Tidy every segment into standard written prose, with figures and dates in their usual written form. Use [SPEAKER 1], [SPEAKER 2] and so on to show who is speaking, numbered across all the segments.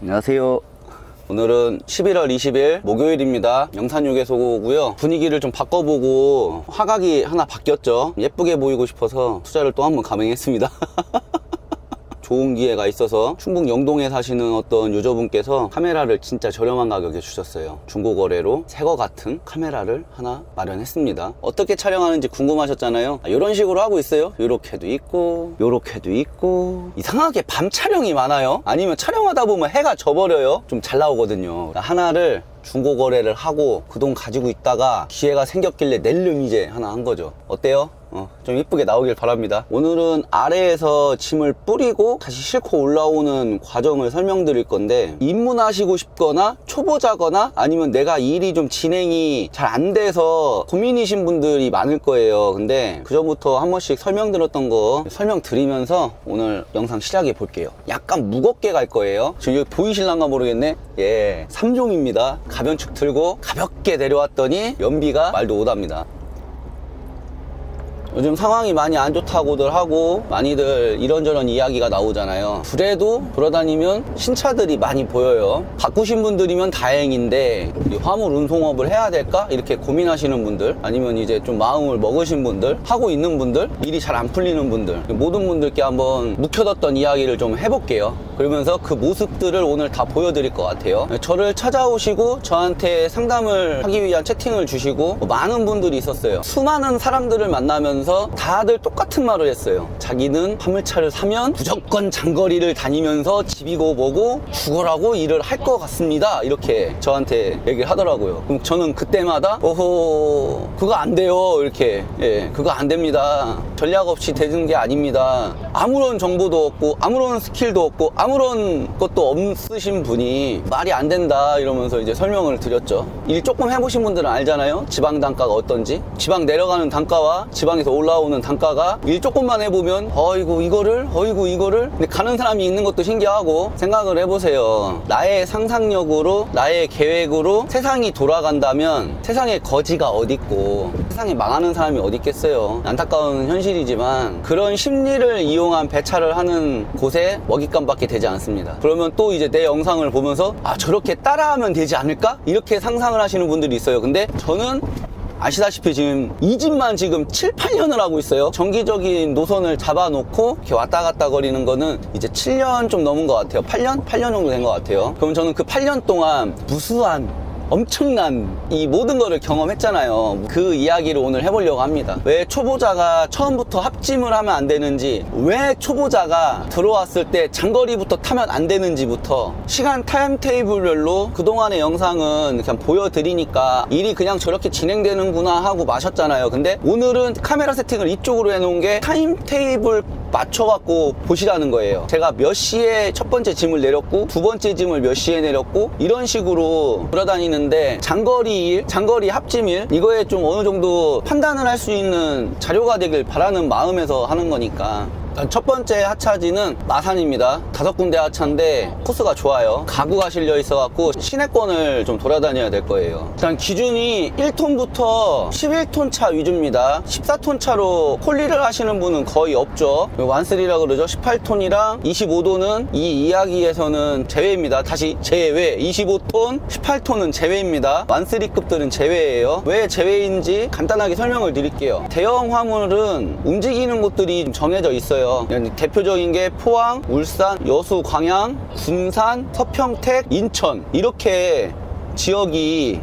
[SPEAKER 1] 안녕하세요. 오늘은 11월 20일 목요일입니다. 영산유괴소고요. 분위기를 좀 바꿔보고 화각이 하나 바뀌었죠. 예쁘게 보이고 싶어서 투자를 또 한번 감행했습니다. 좋은 기회가 있어서 충북 영동에 사시는 어떤 유저분께서 카메라를 진짜 저렴한 가격에 주셨어요. 중고거래로 새거 같은 카메라를 하나 마련했습니다. 어떻게 촬영하는지 궁금하셨잖아요. 이런 식으로 하고 있어요. 요렇게도 있고 요렇게도 있고 이상하게 밤 촬영이 많아요. 아니면 촬영하다 보면 해가 져버려요. 좀 잘 나오거든요. 하나를 중고 거래를 하고 그 돈 가지고 있다가 기회가 생겼길래 낼름 이제 하나 한 거죠. 어때요? 좀 이쁘게 나오길 바랍니다. 오늘은 아래에서 짐을 뿌리고 다시 싣고 올라오는 과정을 설명드릴 건데, 입문하시고 싶거나 초보자거나 아니면 내가 일이 좀 진행이 잘 안 돼서 고민이신 분들이 많을 거예요. 근데 그 전부터 한 번씩 설명드렸던 거 설명드리면서 오늘 영상 시작해 볼게요. 약간 무겁게 갈 거예요. 지금 여기 보이실란가 모르겠네. 예, 3종입니다. 가변축 들고 가볍게 내려왔더니 연비가 말도 오답니다. 요즘 상황이 많이 안 좋다고들 하고 많이들 이런저런 이야기가 나오잖아요. 그래도 돌아다니면 신차들이 많이 보여요. 바꾸신 분들이면 다행인데 이 화물 운송업을 해야 될까? 이렇게 고민하시는 분들, 아니면 이제 좀 마음을 먹으신 분들, 하고 있는 분들, 일이 잘 안 풀리는 분들, 모든 분들께 한번 묵혀뒀던 이야기를 좀 해볼게요. 그러면서 그 모습들을 오늘 다 보여드릴 것 같아요. 저를 찾아오시고 저한테 상담을 하기 위한 채팅을 주시고 많은 분들이 있었어요. 수많은 사람들을 만나면서 다들 똑같은 말을 했어요. 자기는 화물차를 사면 무조건 장거리를 다니면서 집이고 뭐고 죽으라고 일을 할 것 같습니다. 이렇게 저한테 얘기를 하더라고요. 그럼 저는 그때마다 오호, 그거 안 돼요. 이렇게, 예, 그거 안 됩니다. 전략 없이 되는 게 아닙니다. 아무런 정보도 없고 아무런 스킬도 없고 아무런 것도 없으신 분이 말이 안 된다 이러면서 이제 설명을 드렸죠. 일 조금 해보신 분들은 알잖아요. 지방 단가가 어떤지. 지방 내려가는 단가와 지방에서 올라오는 단가가 일 조금만 해보면 어이구 이거를 근데 가는 사람이 있는 것도 신기하고. 생각을 해보세요. 나의 상상력으로 나의 계획으로 세상이 돌아간다면 세상에 거지가 어딨고 세상에 망하는 사람이 어디 있겠어요. 안타까운 현실이지만 그런 심리를 이용한 배차를 하는 곳에 먹잇감밖에 되지 않습니다. 그러면 또 이제 내 영상을 보면서 아 저렇게 따라하면 되지 않을까? 이렇게 상상을 하시는 분들이 있어요. 근데 저는 아시다시피 지금 이 집만 지금 7, 8년을 하고 있어요. 정기적인 노선을 잡아놓고 이렇게 왔다 갔다 거리는 거는 이제 7년 좀 넘은 것 같아요. 8년 정도 된 것 같아요. 그럼 저는 그 8년 동안 무수한 엄청난 이 모든 거를 경험했잖아요. 그 이야기를 오늘 해보려고 합니다. 왜 초보자가 처음부터 합짐을 하면 안 되는지, 왜 초보자가 들어왔을 때 장거리부터 타면 안 되는지부터 시간 타임테이블별로 그동안의 영상은 그냥 보여드리니까 일이 그냥 저렇게 진행되는구나 하고 마셨잖아요. 근데 오늘은 카메라 세팅을 이쪽으로 해놓은 게 타임테이블 맞춰갖고 보시라는 거예요. 제가 몇 시에 첫 번째 짐을 내렸고 두 번째 짐을 몇 시에 내렸고 이런 식으로 돌아다니는데 장거리 일, 장거리 합짐일, 이거에 좀 어느 정도 판단을 할 수 있는 자료가 되길 바라는 마음에서 하는 거니까. 첫 번째 하차지는 마산입니다. 5군데 하차인데 코스가 좋아요. 가구가 실려 있어갖고 시내권을 좀 돌아다녀야 될 거예요. 일단 기준이 1톤부터 11톤 차 위주입니다. 14톤 차로 콜리를 하시는 분은 거의 없죠. 완슬이라고 그러죠. 18톤이랑 25도는 이 이야기에서는 제외입니다. 다시 제외. 25톤, 18톤은 제외입니다. 완슬이급들은 제외예요. 왜 제외인지 간단하게 설명을 드릴게요. 대형 화물은 움직이는 곳들이 정해져 있어요. 대표적인 게 포항, 울산, 여수, 광양, 군산, 서평택, 인천, 이렇게 지역이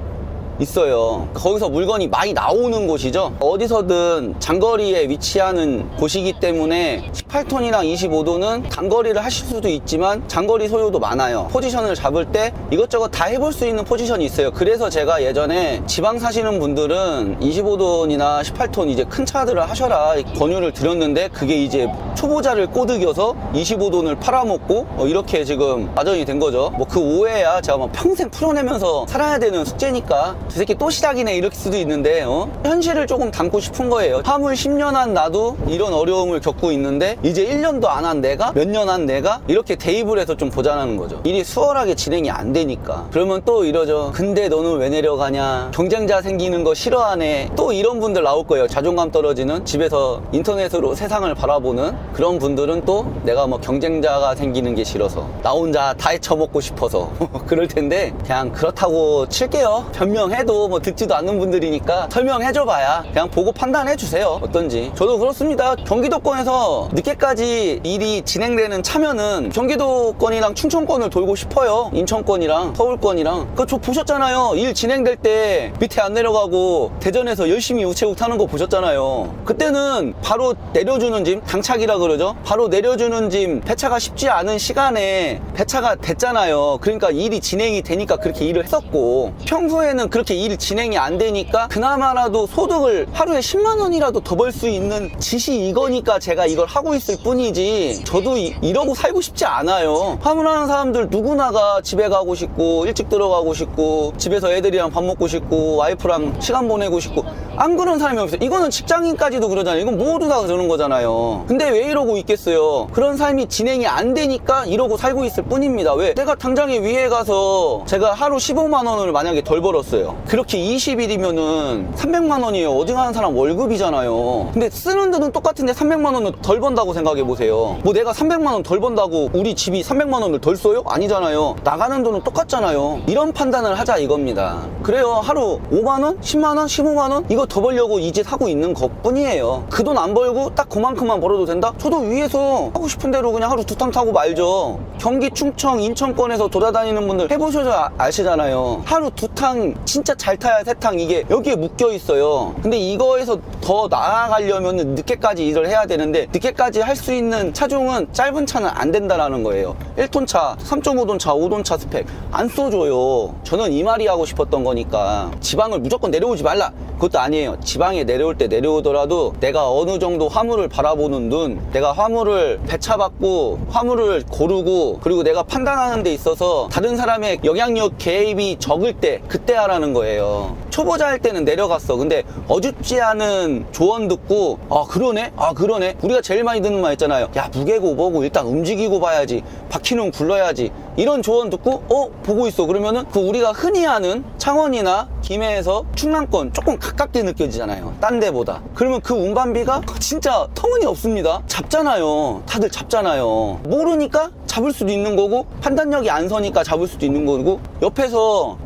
[SPEAKER 1] 있어요. 거기서 물건이 많이 나오는 곳이죠. 어디서든 장거리에 위치하는 곳이기 때문에 18톤이랑 25도는 단거리를 하실 수도 있지만 장거리 소요도 많아요. 포지션을 잡을 때 이것저것 다 해볼 수 있는 포지션이 있어요. 그래서 제가 예전에 지방 사시는 분들은 25톤이나 18톤 이제 큰 차들을 하셔라 권유를 드렸는데, 그게 이제 초보자를 꼬드겨서 25톤을 팔아먹고 이렇게 지금 마전이 된 거죠. 뭐 그 오해야 제가 뭐 평생 풀어내면서 살아야 되는 숙제니까 저 새끼 또 시작이네 이럴 수도 있는데 현실을 조금 담고 싶은 거예요. 화물 10년 한 나도 이런 어려움을 겪고 있는데 이제 1년도 안 한 내가, 몇 년 한 내가 이렇게 대입을 해서 좀 보자는 거죠. 일이 수월하게 진행이 안 되니까. 그러면 또 이러죠. 근데 너는 왜 내려가냐, 경쟁자 생기는 거 싫어하네, 또 이런 분들 나올 거예요. 자존감 떨어지는, 집에서 인터넷으로 세상을 바라보는 그런 분들은 또 내가 뭐 경쟁자가 생기는 게 싫어서 나 혼자 다 헤쳐먹고 싶어서 그럴 텐데, 그냥 그렇다고 칠게요. 변명해도 뭐 듣지도 않는 분들이니까 설명해줘봐야 그냥 보고 판단해주세요. 어떤지. 저도 그렇습니다. 경기도권에서 늦게까지 일이 진행되는 차면은 경기도권이랑 충청권을 돌고 싶어요. 인천권이랑 서울권이랑. 그거 저 보셨잖아요. 일 진행될 때 밑에 안 내려가고 대전에서 열심히 우체국 타는 거 보셨잖아요. 그때는 바로 내려주는 짐, 당차기라 그러죠. 바로 내려주는 짐 배차가 쉽지 않은 시간에 배차가 됐잖아요. 그러니까 일이 진행이 되니까 그렇게 일을 했었고, 평소에는 그렇게 일 진행이 안 되니까 그나마라도 소득을 하루에 10만 원이라도 더 벌 수 있는 짓이 이거니까 제가 이걸 하고 있을 뿐이지, 저도 이러고 살고 싶지 않아요. 화물하는 사람들 누구나가 집에 가고 싶고 일찍 들어가고 싶고 집에서 애들이랑 밥 먹고 싶고 와이프랑 시간 보내고 싶고, 안 그런 사람이 없어요. 이거는 직장인까지도 그러잖아요. 이건 모두 다 그러는 거잖아요. 근데 왜 이러고 있겠어요? 그런 삶이 진행이 안 되니까 이러고 살고 있을 뿐입니다. 왜? 내가 당장에 위에 가서 제가 하루 15만 원을 만약에 덜 벌었어요. 그렇게 20일이면은 300만 원이에요. 어지간한 사람 월급이잖아요. 근데 쓰는 돈은 똑같은데 300만 원을 덜 번다고 생각해 보세요. 뭐 내가 300만 원 덜 번다고 우리 집이 300만 원을 덜 써요? 아니잖아요. 나가는 돈은 똑같잖아요. 이런 판단을 하자 이겁니다. 그래요. 하루 5만 원? 10만 원? 15만 원? 이거 더 벌려고 이 짓 하고 있는 것 뿐이에요. 그 돈 안 벌고 딱 그만큼만 벌어도 된다? 저도 위에서 하고 싶은 대로 그냥 하루 두 탕 타고 말죠. 경기, 충청, 인천권에서 돌아다니는 분들 해보셔서 아시잖아요. 하루 두 탕 진짜 잘 타야 세 탕, 이게 여기에 묶여 있어요. 근데 이거에서 더 나아가려면 늦게까지 일을 해야 되는데, 늦게까지 할 수 있는 차종은 짧은 차는 안 된다라는 거예요. 1톤 차, 3.5톤 차, 5톤 차 스펙 안 써줘요. 저는 이 말이 하고 싶었던 거니까. 지방을 무조건 내려오지 말라, 그것도 아니에요. 지방에 내려올 때 내려오더라도 내가 어느 정도 화물을 바라보는 눈, 내가 화물을 배차받고 화물을 고르고, 그리고 내가 판단하는 데 있어서 다른 사람의 영향력 개입이 적을 때, 그때 하라는 거예요. 초보자 할 때는 내려갔어. 근데 어줍지 않은 조언 듣고 그러네? 그러네? 우리가 제일 많이 듣는 말 있잖아요. 야, 무게고 뭐고 일단 움직이고 봐야지, 바퀴는 굴러야지, 이런 조언 듣고 보고 있어. 그러면은 그 우리가 흔히 아는 창원이나 김해에서 충남권 조금 가깝게 느껴지잖아요, 딴 데보다. 그러면 그 운반비가 진짜 터무니없습니다. 잡잖아요. 다들 잡잖아요. 모르니까 잡을 수도 있는 거고, 판단력이 안 서니까 잡을 수도 있는 거고, 옆에서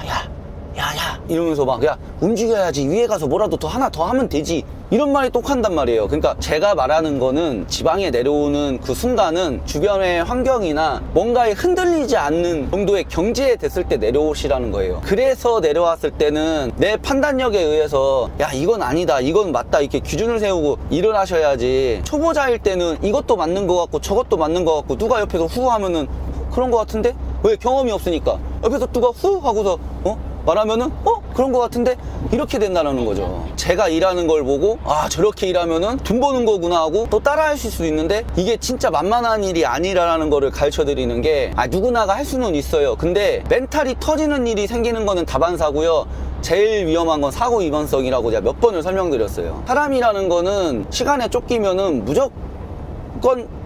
[SPEAKER 1] 야 이러면서 막, 야, 움직여야지, 위에 가서 뭐라도 하나 더 하면 되지, 이런 말이 똑 한단 말이에요. 그러니까 제가 말하는 거는, 지방에 내려오는 그 순간은 주변의 환경이나 뭔가에 흔들리지 않는 정도의 경지에 됐을 때 내려오시라는 거예요. 그래서 내려왔을 때는 내 판단력에 의해서 야, 이건 아니다, 이건 맞다, 이렇게 기준을 세우고 일을 하셔야지. 초보자일 때는 이것도 맞는 것 같고 저것도 맞는 것 같고, 누가 옆에서 후 하면은 그런 것 같은데? 왜? 경험이 없으니까. 옆에서 누가 후 하고서 말하면은 그런 것 같은데? 이렇게 된다는 거죠. 제가 일하는 걸 보고 저렇게 일하면은 돈 버는 거구나 하고 또 따라 하실 수도 있는데, 이게 진짜 만만한 일이 아니라는 거를 가르쳐 드리는 게, 누구나가 할 수는 있어요. 근데 멘탈이 터지는 일이 생기는 거는 다반사고요. 제일 위험한 건 사고 위반성이라고 제가 몇 번을 설명드렸어요. 사람이라는 거는 시간에 쫓기면은 무조건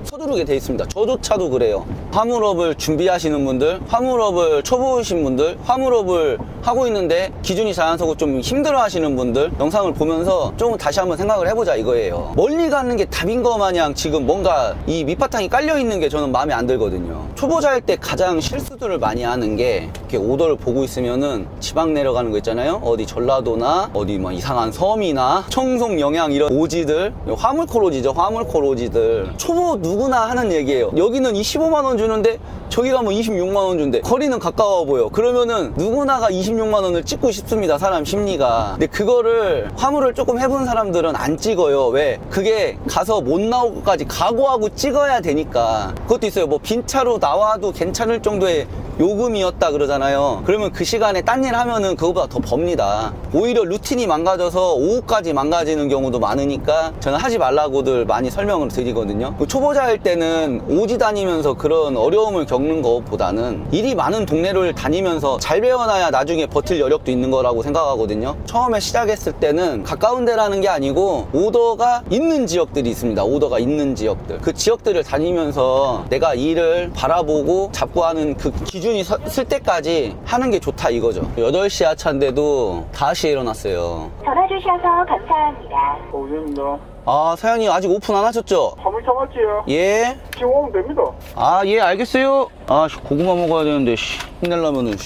[SPEAKER 1] 서두르게 돼 있습니다. 저조차도 그래요. 화물업을 준비하시는 분들, 화물업을 초보이신 분들, 화물업을 하고 있는데 기준이 잘 안 서고 좀 힘들어 하시는 분들, 영상을 보면서 조금 다시 한번 생각을 해보자 이거예요. 멀리 가는 게 답인 거 마냥 지금 뭔가 이 밑바탕이 깔려 있는 게 저는 마음에 안 들거든요. 초보자일 때 가장 실수들을 많이 하는 게, 이렇게 오더를 보고 있으면은 지방 내려가는 거 있잖아요. 어디 전라도나 어디 뭐 이상한 섬이나 청송, 영양 이런 오지들, 화물코로지죠. 화물코로지들. 초보 누구나 하는 얘기예요. 여기는 25만 원 주는데 저기 가면 26만 원 준대. 거리는 가까워 보여. 그러면은 누구나가 26만 원을 찍고 싶습니다, 사람 심리가. 근데 그거를 화물을 조금 해본 사람들은 안 찍어요. 왜? 그게 가서 못 나오고까지 각오하고 찍어야 되니까. 그것도 있어요. 뭐 빈 차로 나와도 괜찮을 정도의 요금이었다 그러잖아요. 그러면 그 시간에 딴 일 하면은 그거보다 더 법니다. 오히려 루틴이 망가져서 오후까지 망가지는 경우도 많으니까 저는 하지 말라고들 많이 설명을 드리거든요. 초보자일 때는 오지 다니면서 그런 그런 어려움을 겪는 것보다는 일이 많은 동네를 다니면서 잘 배워놔야 나중에 버틸 여력도 있는 거라고 생각하거든요. 처음에 시작했을 때는 가까운 데라는 게 아니고 오더가 있는 지역들이 있습니다. 오더가 있는 지역들, 그 지역들을 다니면서 내가 일을 바라보고 잡고 하는 그 기준이 쓸 때까지 하는 게 좋다 이거죠. 8시 하차인데도 5시에 일어났어요.
[SPEAKER 2] 전화 주셔서 감사합니다.
[SPEAKER 3] 오전입니다.
[SPEAKER 1] 아, 사장님 아직 오픈 안 하셨죠?
[SPEAKER 3] 화물 참았지요?
[SPEAKER 1] 예.
[SPEAKER 3] 지금 오면 됩니다.
[SPEAKER 1] 아, 예, 알겠어요. 아, 고구마 먹어야 되는데, 힘내려면은,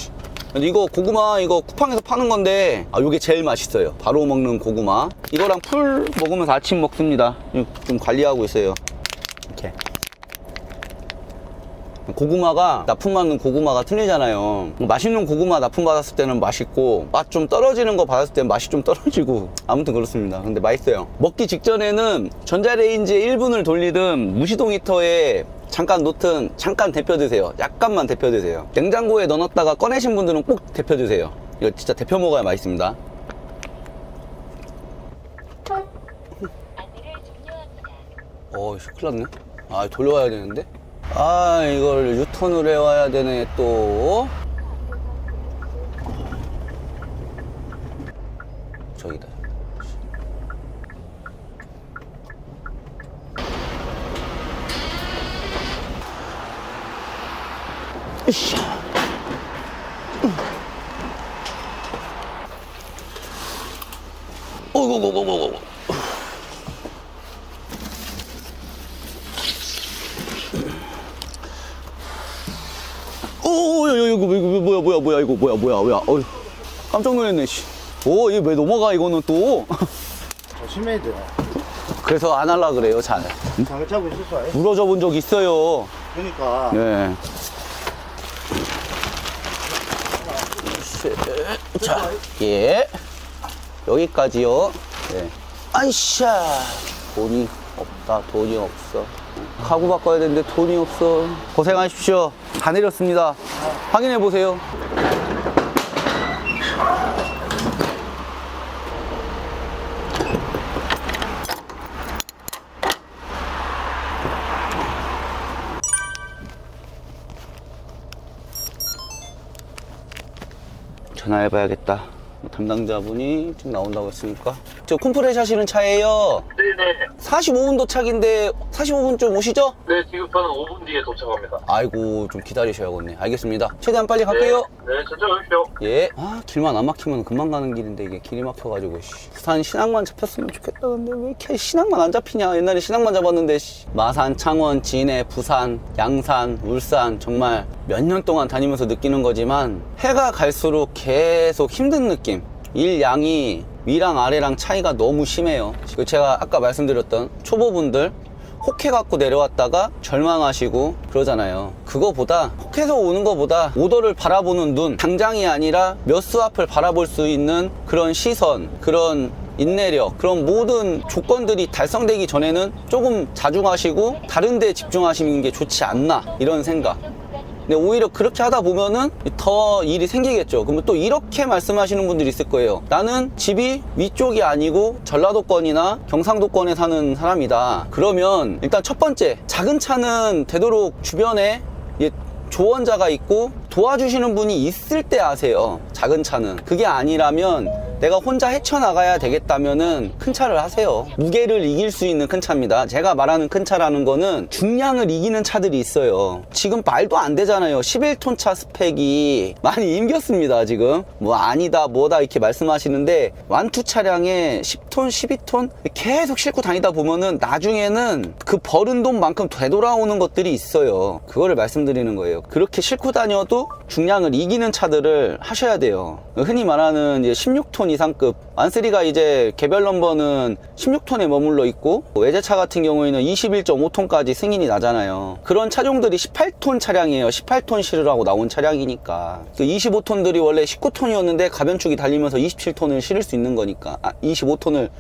[SPEAKER 1] 근데 이거 고구마, 이거 쿠팡에서 파는 건데, 아, 요게 제일 맛있어요. 바로 먹는 고구마. 이거랑 풀 먹으면서 아침 먹습니다. 좀 관리하고 있어요. 이렇게. 고구마가 납품 받는 고구마가 틀리잖아요. 맛있는 고구마 납품 받았을 때는 맛있고 맛 좀 떨어지는 거 받았을 때는 맛이 좀 떨어지고 아무튼 그렇습니다. 근데 맛있어요. 먹기 직전에는 전자레인지에 1분을 돌리든 무시동 히터에 잠깐 놓든 잠깐 데펴 드세요. 약간만 데펴 드세요. 냉장고에 넣어놨다가 꺼내신 분들은 꼭 데펴 드세요. 이거 진짜 데펴 먹어야 맛있습니다. 큰일 났네. 아, 돌려와야 되는데. 아, 이걸 유턴을 해와야 되네 또. 저기다. 으쌰. 어이구. 이거 뭐야. 어이, 깜짝 놀랐네, 씨. 오, 이거 왜 넘어가, 이거는 또.
[SPEAKER 3] 조심해야 돼요.
[SPEAKER 1] 그래서 안 하려 그래요, 잘.
[SPEAKER 3] 장을 잡고 있었어요.
[SPEAKER 1] 부러져 본 적 있어요.
[SPEAKER 3] 그러니까.
[SPEAKER 1] 네. 자, 예. 여기까지요. 네. 아이샤. 돈이 없다, 돈이 없어. 가구 바꿔야 되는데 돈이 없어. 고생하십시오. 다 내렸습니다. 확인해 보세요. 전화해봐야겠다. 담당자분이 지금 나온다고 했으니까. 저 콤프레 샤시는 차예요.
[SPEAKER 4] 네네.
[SPEAKER 1] 45분 도착인데 45분쯤 오시죠?
[SPEAKER 4] 네, 지금 저는 5분 뒤에 도착합니다.
[SPEAKER 1] 아이고, 좀 기다리셔야겠네. 알겠습니다. 최대한 빨리 갈게요.
[SPEAKER 4] 네, 천천히 오십시오.
[SPEAKER 1] 예. 아, 길만 안 막히면 금방 가는 길인데 이게 길이 막혀가지고, 씨. 부산 신항만 잡혔으면 좋겠다. 근데 왜 이렇게 신항만 안 잡히냐. 옛날에 신항만 잡았는데, 씨. 마산, 창원, 진해, 부산, 양산, 울산, 정말 몇 년 동안 다니면서 느끼는 거지만 해가 갈수록 계속 힘든 느낌. 일 양이 위랑 아래랑 차이가 너무 심해요. 제가 아까 말씀드렸던 초보분들 혹해 갖고 내려왔다가 절망하시고 그러잖아요. 그거보다 혹해서 오는 거보다 오더를 바라보는 눈, 당장이 아니라 몇 수 앞을 바라볼 수 있는 그런 시선, 그런 인내력, 그런 모든 조건들이 달성되기 전에는 조금 자중하시고 다른 데 집중하시는 게 좋지 않나, 이런 생각. 근데 오히려 그렇게 하다 보면은 더 일이 생기겠죠. 그러면 또 이렇게 말씀하시는 분들이 있을 거예요. 나는 집이 위쪽이 아니고 전라도권이나 경상도권에 사는 사람이다. 그러면 일단 첫 번째, 작은 차는 되도록 주변에 조언자가 있고 도와주시는 분이 있을 때 하세요. 작은 차는. 그게 아니라면 내가 혼자 헤쳐나가야 되겠다면은 큰 차를 하세요. 무게를 이길 수 있는 큰 차입니다. 제가 말하는 큰 차라는 거는 중량을 이기는 차들이 있어요. 지금 말도 안 되잖아요. 11톤 차 스펙이 많이 임겼습니다. 지금 뭐 아니다 뭐다 이렇게 말씀하시는데 완투 차량에 10톤 12톤 계속 싣고 다니다 보면은 나중에는 그 버는 돈만큼 되돌아오는 것들이 있어요. 그거를 말씀드리는 거예요. 그렇게 싣고 다녀도 중량을 이기는 차들을 하셔야 돼요. 흔히 말하는 이제 16톤 이상급 완3가 이제 개별 넘버는 16톤에 머물러 있고 외제차 같은 경우에는 21.5톤까지 승인이 나잖아요. 그런 차종들이 18톤 차량이에요. 18톤 실으라고 나온 차량이니까. 25톤들이 원래 19톤이었는데 가변축이 달리면서 27톤을 실을 수 있는 거니까. 25톤을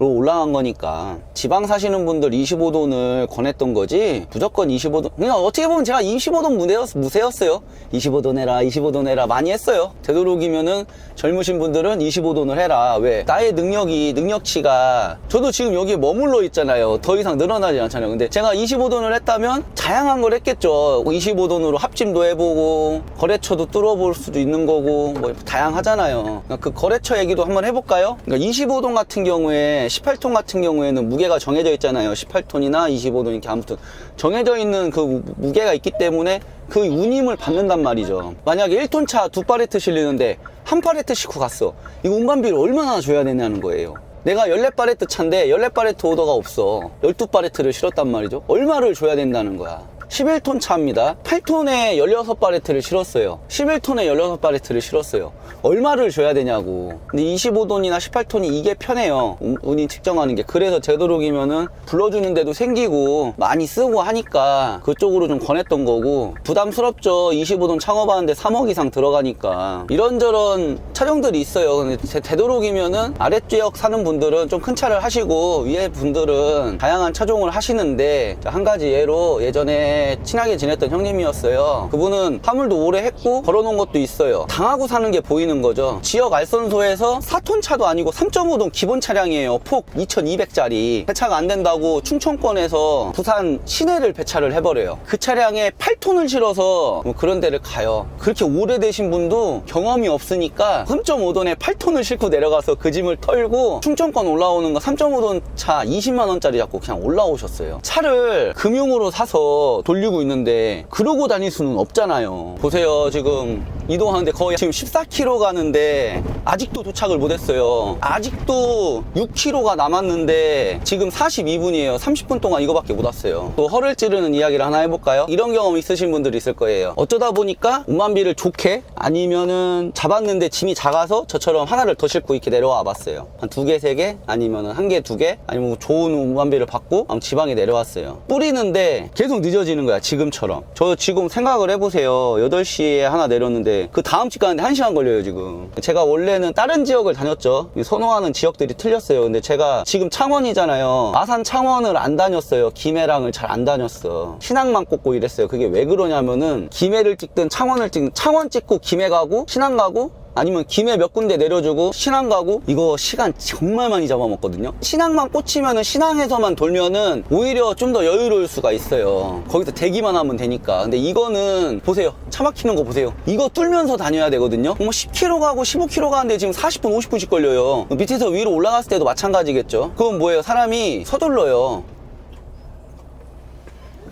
[SPEAKER 1] 올라간 거니까. 지방 사시는 분들 25돈을 권했던 거지 무조건 25돈. 그냥 어떻게 보면 제가 25돈 무세였어요. 25돈 해라 25돈 해라 많이 했어요. 되도록이면은 젊으신 분들은 25돈을 해라. 왜? 나의 능력치가 저도 지금 여기에 머물러 있잖아요. 더 이상 늘어나지 않잖아요. 근데 제가 25돈을 했다면 다양한 걸 했겠죠. 25돈으로 합찜도 해보고 거래처도 뚫어볼 수도 있는 거고 뭐 다양하잖아요. 그 거래처 얘기도 한번 해볼까요? 그러니까 25돈 같은 경우에 18톤 같은 경우에는 무게가 정해져 있잖아요. 18톤이나 25돈 이렇게 아무튼 정해져 있는 그 무게가 있기 때문에 그 운임을 받는단 말이죠. 만약에 1톤 차 2팔레트 실리는데 한 팔레트 싣고 갔어. 이거 운반비를 얼마나 줘야 되냐는 거예요. 내가 14팔레트 차인데 14팔레트 오더가 없어. 12팔레트를 실었단 말이죠. 얼마를 줘야 된다는 거야. 11톤 차입니다. 8톤에 16팔레트를 실었어요. 11톤에 16팔레트를 실었어요. 얼마를 줘야 되냐고. 근데 25돈이나 18톤이 이게 편해요. 운임 측정하는 게. 그래서 되도록이면은 불러주는 데도 생기고 많이 쓰고 하니까 그쪽으로 좀 권했던 거고. 부담스럽죠. 25돈 창업하는데 3억 이상 들어가니까. 이런저런 차종들이 있어요. 근데 되도록이면은 아랫지역 사는 분들은 좀 큰 차를 하시고 위에 분들은 다양한 차종을 하시는데 한 가지 예로 예전에 친하게 지냈던 형님이었어요. 그분은 화물도 오래 했고 걸어놓은 것도 있어요. 당하고 사는 게 보이는 거죠. 지역 알선소에서 4톤 차도 아니고 3.5톤 기본 차량이에요. 폭 2200짜리 배차가 안 된다고 충청권에서 부산 시내를 배차를 해버려요. 그 차량에 8톤을 실어서 뭐 그런 데를 가요. 그렇게 오래되신 분도 경험이 없으니까 3.5톤에 8톤을 싣고 내려가서 그 짐을 털고 충청권 올라오는 거 3.5톤 차 20만원짜리 잡고 그냥 올라오셨어요. 차를 금융으로 사서 돌리고 있는데 그러고 다닐 수는 없잖아요. 보세요. 지금 이동하는데 거의 지금 14km 가는데 아직도 도착을 못했어요. 아직도 6km가 남았는데 지금 42분이에요. 30분 동안 이거밖에 못 왔어요. 또 허를 찌르는 이야기를 하나 해볼까요? 이런 경험 있으신 분들이 있을 거예요. 어쩌다 보니까 운반비를 좋게 아니면은 잡았는데 짐이 작아서 저처럼 하나를 더 싣고 이렇게 내려와 봤어요. 한 2개, 3개 아니면은 1개, 2개 아니면 뭐 좋은 운반비를 받고 지방에 내려왔어요. 뿌리는데 계속 늦어지는 거야. 지금처럼. 저 지금 생각을 해보세요. 8시에 하나 내렸는데 그 다음 집 가는데 1시간 걸려요. 지금 제가 원래는 다른 지역을 다녔죠. 선호하는 지역들이 틀렸어요. 근데 제가 지금 창원이잖아요. 아산 창원을 안 다녔어요. 김해랑을 잘 안 다녔어. 신항만 꽂고 이랬어요. 그게 왜 그러냐면은 김해를 찍든 창원을 찍든 창원 찍고 김해 가고 신항 가고 아니면 김해 몇 군데 내려주고 신항 가고 이거 시간 정말 많이 잡아먹거든요. 신항만 꽂히면은 신항에서만 돌면은 오히려 좀 더 여유로울 수가 있어요. 거기서 대기만 하면 되니까. 근데 이거는 보세요. 차 막히는 거 보세요. 이거 뚫면서 다녀야 되거든요. 뭐 10km 가고 15km 가는데 지금 40분 50분씩 걸려요. 밑에서 위로 올라갔을 때도 마찬가지겠죠. 그건 뭐예요? 사람이 서둘러요.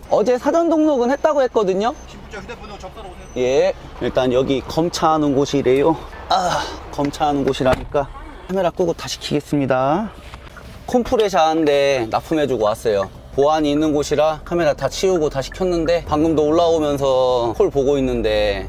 [SPEAKER 1] 어제 사전 등록은 했다고 했거든요.
[SPEAKER 3] 휴대폰으로 접수하러 오세요.
[SPEAKER 1] 예, 일단 여기 검차하는 곳이래요. 검차하는 곳이라니까 카메라 끄고 다시 키겠습니다. 콤프레샤인데 납품해주고 왔어요. 보안이 있는 곳이라 카메라 다 치우고 다시 켰는데 방금도 올라오면서 콜 보고 있는데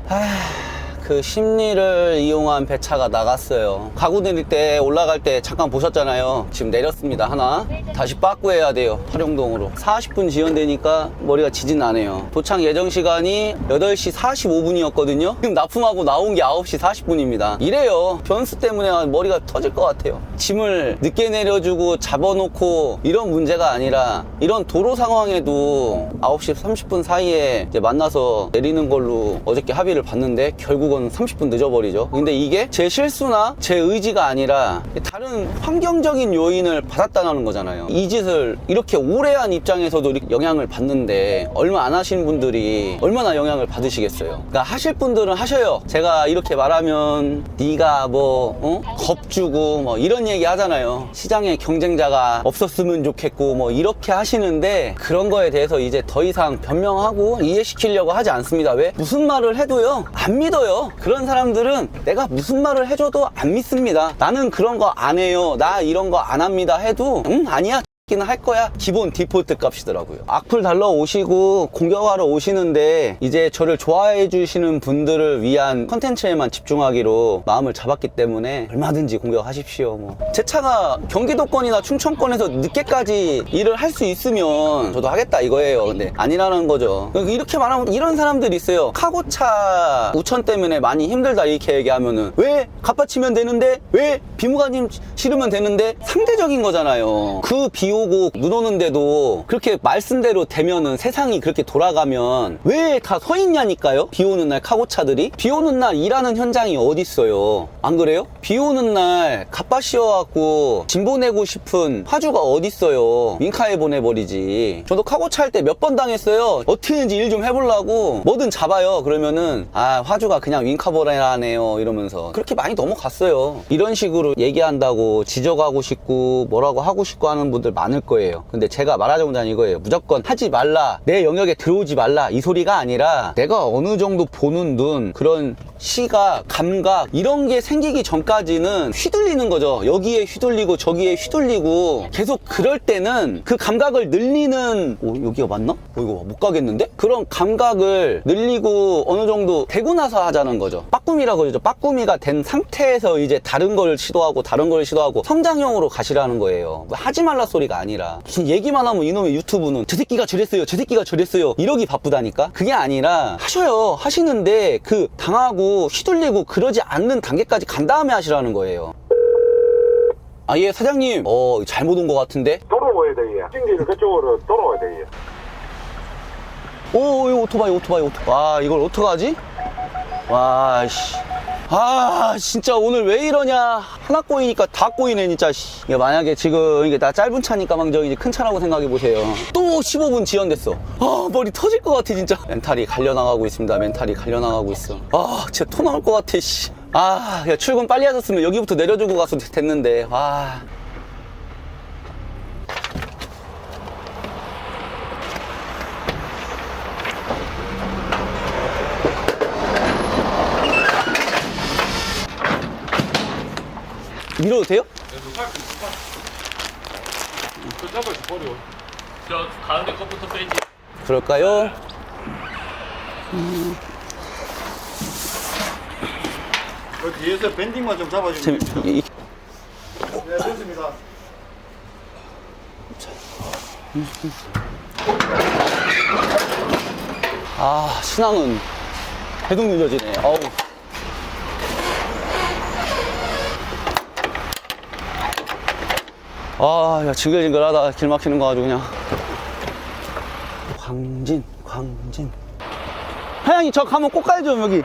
[SPEAKER 1] 그 심리를 이용한 배차가 나갔어요. 가구 내릴 때 올라갈 때 잠깐 보셨잖아요. 지금 내렸습니다. 하나 다시 빠꾸해야 돼요. 활용동으로 40분 지연되니까 머리가 지진 않아요. 도착 예정 시간이 8시 45분이었거든요 지금 납품하고 나온 게 9시 40분입니다 이래요. 변수 때문에 머리가 터질 것 같아요. 짐을 늦게 내려주고 잡아놓고 이런 문제가 아니라 이런 도로 상황에도 9시 30분 사이에 이제 만나서 내리는 걸로 어저께 합의를 봤는데 결국은 30분 늦어버리죠. 근데 이게 제 실수나 제 의지가 아니라 다른 환경적인 요인을 받았다는 거잖아요. 이 짓을 이렇게 오래 한 입장에서도 영향을 받는데 얼마 안 하신 분들이 얼마나 영향을 받으시겠어요. 그러니까 하실 분들은 하셔요. 제가 이렇게 말하면 네가 뭐 겁주고 뭐 이런 얘기 하잖아요. 시장에 경쟁자가 없었으면 좋겠고 뭐 이렇게 하시는데 그런 거에 대해서 이제 더 이상 변명하고 이해시키려고 하지 않습니다. 왜? 무슨 말을 해도요 안 믿어요. 그런 사람들은 내가 무슨 말을 해줘도 안 믿습니다. 나는 그런 거 안 해요. 나 이런 거 안 합니다 해도 아니야 시키는 할 거야. 기본 디폴트 값이더라고요. 악플 달러 오시고 공격하러 오시는데 이제 저를 좋아해 주시는 분들을 위한 컨텐츠에만 집중하기로 마음을 잡았기 때문에 얼마든지 공격하십시오. 뭐. 제 차가 경기도권이나 충청권에서 늦게까지 일을 할 수 있으면 저도 하겠다 이거예요. 근데 아니라는 거죠. 이렇게 말하면 이런 사람들이 있어요. 카고차 우천 때문에 많이 힘들다 이렇게 얘기하면은 왜 갓받치면 되는데 왜 비무관님 실으면 되는데 상대적인 거잖아요. 그 비 오고 눈 오는데도 그렇게 말씀대로 되면은 세상이 그렇게 돌아가면 왜 다 서 있냐니까요. 비 오는 날 카고차들이 비 오는 날 일하는 현장이 어디 있어요. 안 그래요? 비 오는 날 갓바 씌워갖고 짐 보내고 싶은 화주가 어디 있어요. 윙카에 보내버리지. 저도 카고차 할 때 몇 번 당했어요. 어떻게든지 일 좀 해보려고 뭐든 잡아요. 그러면은 아 화주가 그냥 윙카 보내라네요 이러면서 그렇게 많이 넘어갔어요. 이런 식으로 얘기한다고 지적하고 싶고 뭐라고 하고 싶고 하는 분들 많을 거예요. 근데 제가 말하자면 이거예요. 무조건 하지 말라, 내 영역에 들어오지 말라 이 소리가 아니라 내가 어느 정도 보는 눈, 그런 시각, 감각 이런 게 생기기 전까지는 휘둘리는 거죠. 여기에 휘둘리고 저기에 휘둘리고 계속 그럴 때는 그 감각을 늘리는 여기가 맞나? 이거 못 가겠는데? 그런 감각을 늘리고 어느 정도 되고 나서 하자는 거죠. 빠꾸미라고 그러죠. 빠꾸미가 된 상태에서 이제 다른 걸 시도하고 다른 걸 시도하고 성장형으로 가시라는 거예요. 하지 말라 소리가 아니라 무슨 얘기만 하면 이놈의 유튜브는 저 새끼가 저랬어요 저 새끼가 저랬어요 이러기 바쁘다니까. 그게 아니라 하셔요. 하시는데 그 당하고 휘둘리고 그러지 않는 단계까지 간 다음에 하시라는 거예요. 아, 예, 사장님. 잘못 온 것 같은데?
[SPEAKER 4] 돌아와야 돼, 얘. 찡기를 그쪽으로 돌아와야 돼, 얘.
[SPEAKER 1] 이거 오토바이. 와, 이걸 어떡하지? 와, 씨. 아, 진짜 오늘 왜 이러냐. 하나 꼬이니까 다 꼬이네, 진짜. 씨. 이게 만약에 지금 이게 나 짧은 차니까 망정 이제 큰 차라고 생각해보세요. 또 15분 지연됐어. 아, 머리 터질 것 같아, 진짜. 멘탈이 갈려나가고 있습니다. 멘탈이 갈려나가고 있어. 아, 진짜 토 나올 것 같아, 씨. 아, 야, 출근 빨리 하셨으면 여기부터 내려주고 가서 됐는데. 와. 밀어도 돼요?
[SPEAKER 5] 그 잡아서 버려. 저 가운데 것부터 빼지.
[SPEAKER 1] 그럴까요?
[SPEAKER 3] 그 뒤에서 밴딩만 좀 잡아주면 됩니다. 네, 됐습니다.
[SPEAKER 1] 아, 신앙은 계속 눌려지네. 어우. 아, 야, 징글징글하다. 길 막히는 거 가지고 그냥. 광진. 하양이 저 가면 꽃갈 좀, 여기.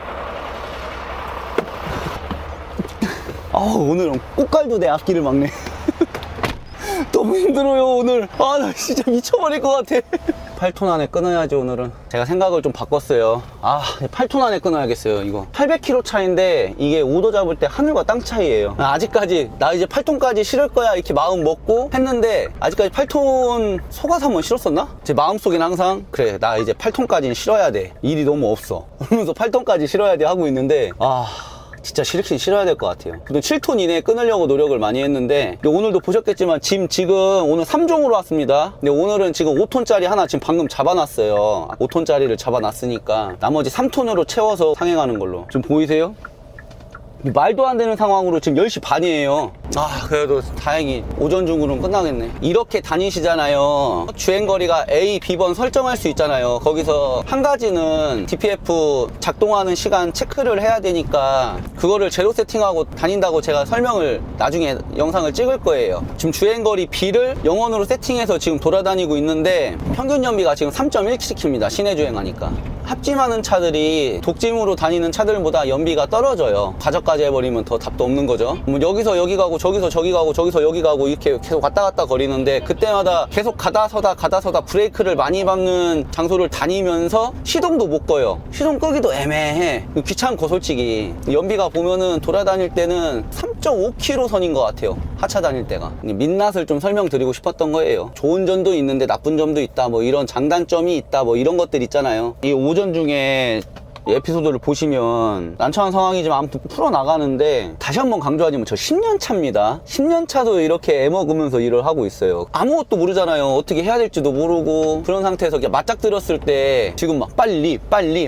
[SPEAKER 1] 오늘은 꽃갈도 내 앞길을 막네. 너무 힘들어요, 오늘. 아, 나 진짜 미쳐버릴 것 같아. 8톤 안에 끊어야죠, 오늘은. 제가 생각을 좀 바꿨어요. 8톤 안에 끊어야겠어요, 이거. 800km 차인데 이게 오도 잡을 때 하늘과 땅 차이예요. 아직까지 나 이제 8톤까지 실을 거야 이렇게 마음 먹고 했는데 아직까지 8톤 속아서 한번 실었었나? 제 마음속엔 항상 그래, 나 이제 8톤까지는 실어야 돼. 일이 너무 없어. 그러면서 8톤까지 실어야 돼 하고 있는데 진짜 실긴 실어야 될 것 같아요. 그래도 7톤 이내에 끊으려고 노력을 많이 했는데 오늘도 보셨겠지만 짐 지금 오늘 3종으로 왔습니다. 근데 오늘은 지금 5톤짜리 하나 지금 방금 잡아놨어요. 5톤짜리를 잡아놨으니까 나머지 3톤으로 채워서 상행하는 걸로. 지금 보이세요? 말도 안 되는 상황으로 지금 10시 반이에요. 그래도 다행히 오전 중으로는 끝나겠네. 이렇게 다니시잖아요. 주행거리가 A, B번 설정할 수 있잖아요. 거기서 한 가지는 DPF 작동하는 시간 체크를 해야 되니까 그거를 제로 세팅하고 다닌다고 제가 설명을 나중에 영상을 찍을 거예요. 지금 주행거리 B를 0원으로 세팅해서 지금 돌아다니고 있는데 평균 연비가 지금 3.1km입니다. 시내 주행하니까. 합짐하는 차들이 독짐으로 다니는 차들보다 연비가 떨어져요. 과적까지 해버리면 더 답도 없는 거죠. 뭐 여기서 여기 가고 저기서 저기 가고 저기서 여기 가고 이렇게 계속 왔다 갔다 거리는데 그때마다 계속 가다 서다 브레이크를 많이 밟는 장소를 다니면서 시동도 못 꺼요. 시동 끄기도 애매해. 귀찮고 솔직히. 연비가 보면은 돌아다닐 때는 3.5km 선인 것 같아요. 하차 다닐 때가. 민낯을 좀 설명드리고 싶었던 거예요. 좋은 점도 있는데 나쁜 점도 있다. 뭐 이런 장단점이 있다. 뭐 이런 것들 있잖아요. 이 오전 중에 이 에피소드를 보시면 난처한 상황이지만 아무튼 풀어나가는데, 다시 한번 강조하지만 저 10년 차입니다. 10년 차도 이렇게 애먹으면서 일을 하고 있어요. 아무것도 모르잖아요. 어떻게 해야 될지도 모르고 그런 상태에서 그냥 맞닥뜨렸을 때 지금 막 빨리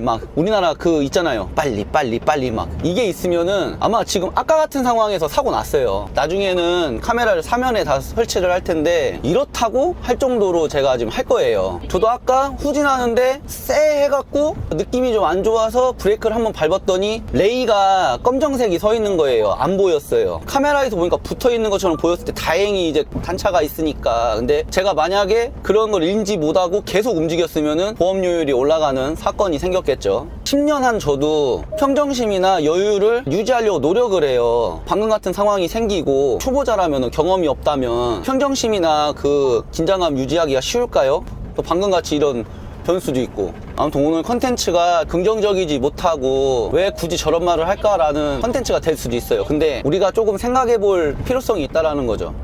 [SPEAKER 1] 막 우리나라 그 있잖아요. 빨리 막 이게 있으면은 아마 지금 아까 같은 상황에서 사고 났어요. 나중에는 카메라를 사면에 다 설치를 할 텐데 이렇다고 할 정도로 제가 지금 할 거예요. 저도 아까 후진하는데 쎄 해갖고 느낌이 좀 안 좋아서 브레이크를 한번 밟았더니 레이가 검정색이 서 있는 거예요. 안 보였어요. 카메라에서 보니까 붙어 있는 것처럼 보였을 때 다행히 이제 단차가 있으니까. 근데 제가 만약에 그런 걸 인지 못하고 계속 움직였으면은 보험료율이 올라가는 사건이 생겼겠죠. 10년 한 저도 평정심이나 여유를 유지하려고 노력을 해요. 방금 같은 상황이 생기고 초보자라면, 경험이 없다면 평정심이나 그 긴장감 유지하기가 쉬울까요? 또 방금 같이 이런 변수도 있고. 아무튼 오늘 컨텐츠가 긍정적이지 못하고 왜 굳이 저런 말을 할까라는 컨텐츠가 될 수도 있어요. 근데 우리가 조금 생각해 볼 필요성이 있다라는 거죠.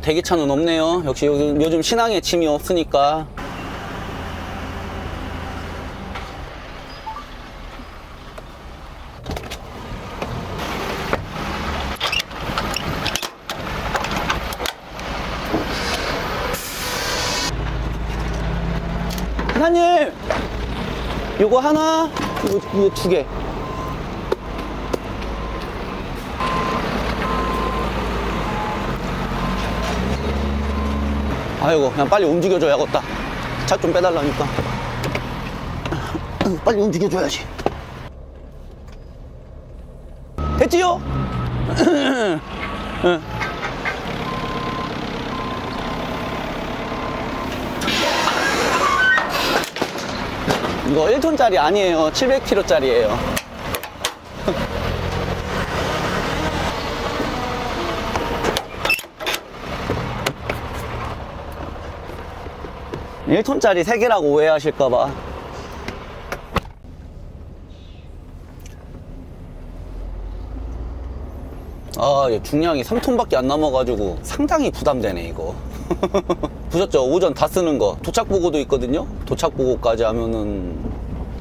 [SPEAKER 1] 대기차는 없네요. 역시 요즘 신앙에 짐이 없으니까. 사장님, 요거 하나, 이거 두 개. 아이고, 그냥 빨리 움직여줘야겠다. 차 좀 빼달라니까. 빨리 움직여줘야지. 됐지요? 응. 이거 1톤짜리 아니에요. 700kg짜리예요. (1톤짜리) 3개라고 오해하실까봐. 중량이 3톤밖에 안 남아가지고 상당히 부담되네 이거. 보셨죠? 오전 다 쓰는 거. 도착보고도 있거든요. 도착보고까지 하면은,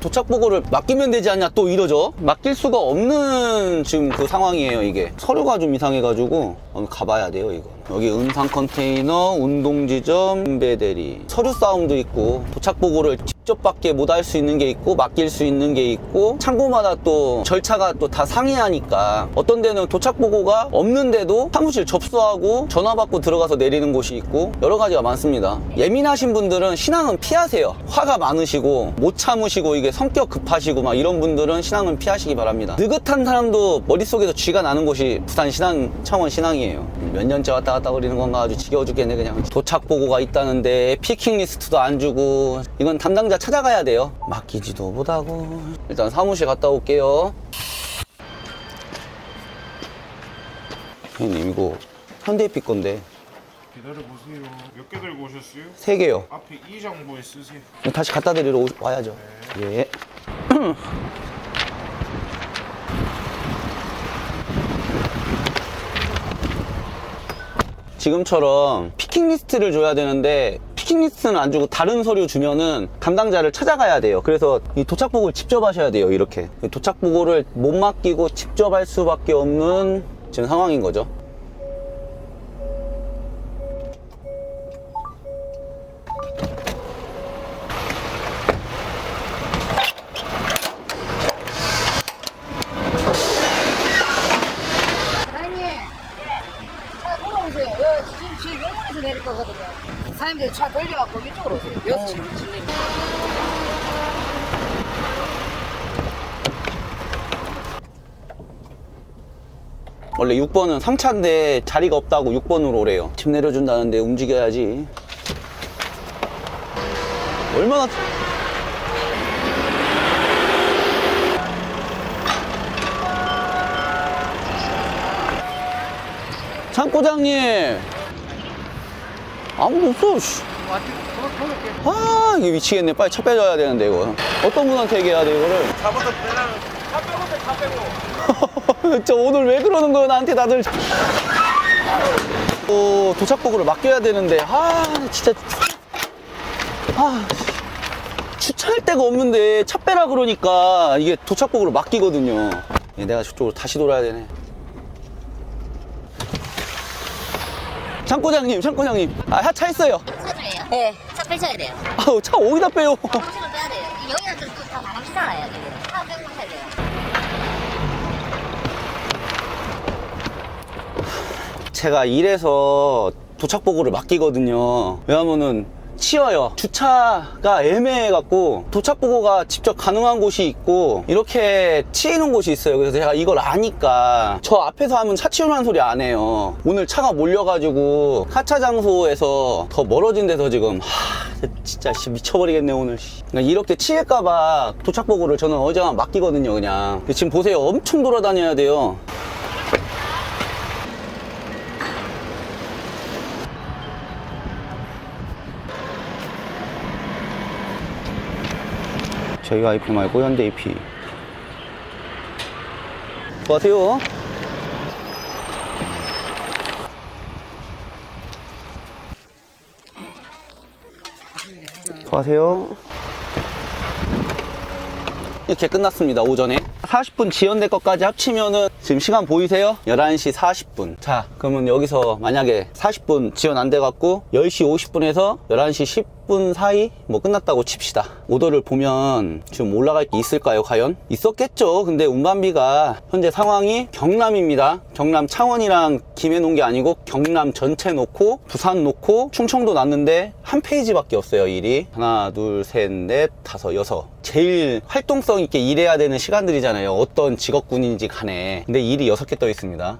[SPEAKER 1] 도착보고를 맡기면 되지 않냐 또 이러죠. 맡길 수가 없는 지금 그 상황이에요. 이게 서류가 좀 이상해가지고 가봐야 돼요. 이거 여기 음상 컨테이너, 운동지점, 인배대리, 서류 싸움도 있고, 도착보고를 직접밖에 못 할 수 있는 게 있고 맡길 수 있는 게 있고, 창고마다 또 절차가 또 다 상이하니까 어떤 데는 도착보고가 없는데도 사무실 접수하고 전화 받고 들어가서 내리는 곳이 있고, 여러 가지가 많습니다. 예민하신 분들은 신앙은 피하세요. 화가 많으시고 못 참으시고 이게 성격 급하시고 막 이런 분들은 신앙은 피하시기 바랍니다. 느긋한 사람도 머릿속에서 쥐가 나는 곳이 부산 창원 신앙이에요. 몇 년째 왔다 갔다 거리는 건가 아주 지겨워 죽겠네 그냥. 도착보고가 있다는데 피킹 리스트도 안 주고, 이건 담당자 찾아가야 돼요. 맡기지도 못하고. 일단 사무실 갔다 올게요. 형님 이거 현대피 건데.
[SPEAKER 6] 기다려보세요. 몇 개 들고 오셨어요?
[SPEAKER 1] 3개요.
[SPEAKER 6] 앞에 이 장부에 쓰세요.
[SPEAKER 1] 다시 갖다 드리러 와야죠. 예. 지금처럼 피킹 리스트를 줘야 되는데 피킹 리스트는 안 주고 다른 서류 주면은 담당자를 찾아가야 돼요. 그래서 이 도착보고를 직접 하셔야 돼요. 이렇게 도착보고를 못 맡기고 직접 할 수밖에 없는 지금 상황인 거죠.
[SPEAKER 7] 내릴 거거든요. 사장님들 차 돌려갖고 이쪽으로 오세요. 여기서 진행.
[SPEAKER 1] 원래 6번은 3차인데 자리가 없다고 6번으로 오래요. 집 내려준다는데 움직여야지. 얼마나 창고장님, 아무도 없어. 씨. 아, 이게 미치겠네. 빨리 차 빼줘야 되는데 이거. 어떤 분한테 얘기해야 돼 이거를?
[SPEAKER 6] 차부터 빼라는. 차 빼고 차 빼고.
[SPEAKER 1] 저 오늘 왜 그러는 거예요 나한테 다들. 도착보고를 맡겨야 되는데, 진짜. 주차할 데가 없는데 차 빼라 그러니까 이게 도착복으로 맡기거든요. 내가 저쪽으로 다시 돌아야 되네. 창고장님, 아, 차 있어요.
[SPEAKER 7] 차주예요? 네, 차 빼셔야 돼요.
[SPEAKER 1] 아우, 차 어디다 빼요?
[SPEAKER 7] 방치는 빼야 돼요. 여기가 또다 방치잖아요. 차 빼고 하셔야 돼요.
[SPEAKER 1] 제가 이래서 도착보고를 맡기거든요. 왜냐면은 치여요. 주차가 애매해갖고 도착보고가 직접 가능한 곳이 있고 이렇게 치이는 곳이 있어요. 그래서 제가 이걸 아니까 저 앞에서 하면 차 치우라는 소리 안 해요. 오늘 차가 몰려가지고 하차 장소에서 더 멀어진 데서 지금 진짜 미쳐버리겠네 오늘. 그러니까 이렇게 치일까봐 도착보고를 저는 어제만 맡기거든요. 그냥 지금 보세요. 엄청 돌아다녀야 돼요. 저희 IP 말고 현대 IP. 수고하세요. 수고하세요. 이렇게 끝났습니다. 오전에 40분 지연될 것까지 합치면은 지금 시간 보이세요? 11시 40분. 자, 그러면 여기서 만약에 40분 지연 안 돼갖고 10시 50분에서 11시 10분 사이 뭐 끝났다고 칩시다. 오더를 보면 지금 올라갈 게 있을까요? 과연? 있었겠죠. 근데 운반비가 현재 상황이 경남입니다. 경남 창원이랑 김해 놓은 게 아니고 경남 전체 놓고 부산 놓고 충청도 놨는데 한 페이지밖에 없어요. 일이 하나 둘 셋 넷 다섯 여섯. 제일 활동성 있게 일해야 되는 시간들이잖아요. 어떤 직업군인지 간에. 근데 일이 6개 떠 있습니다.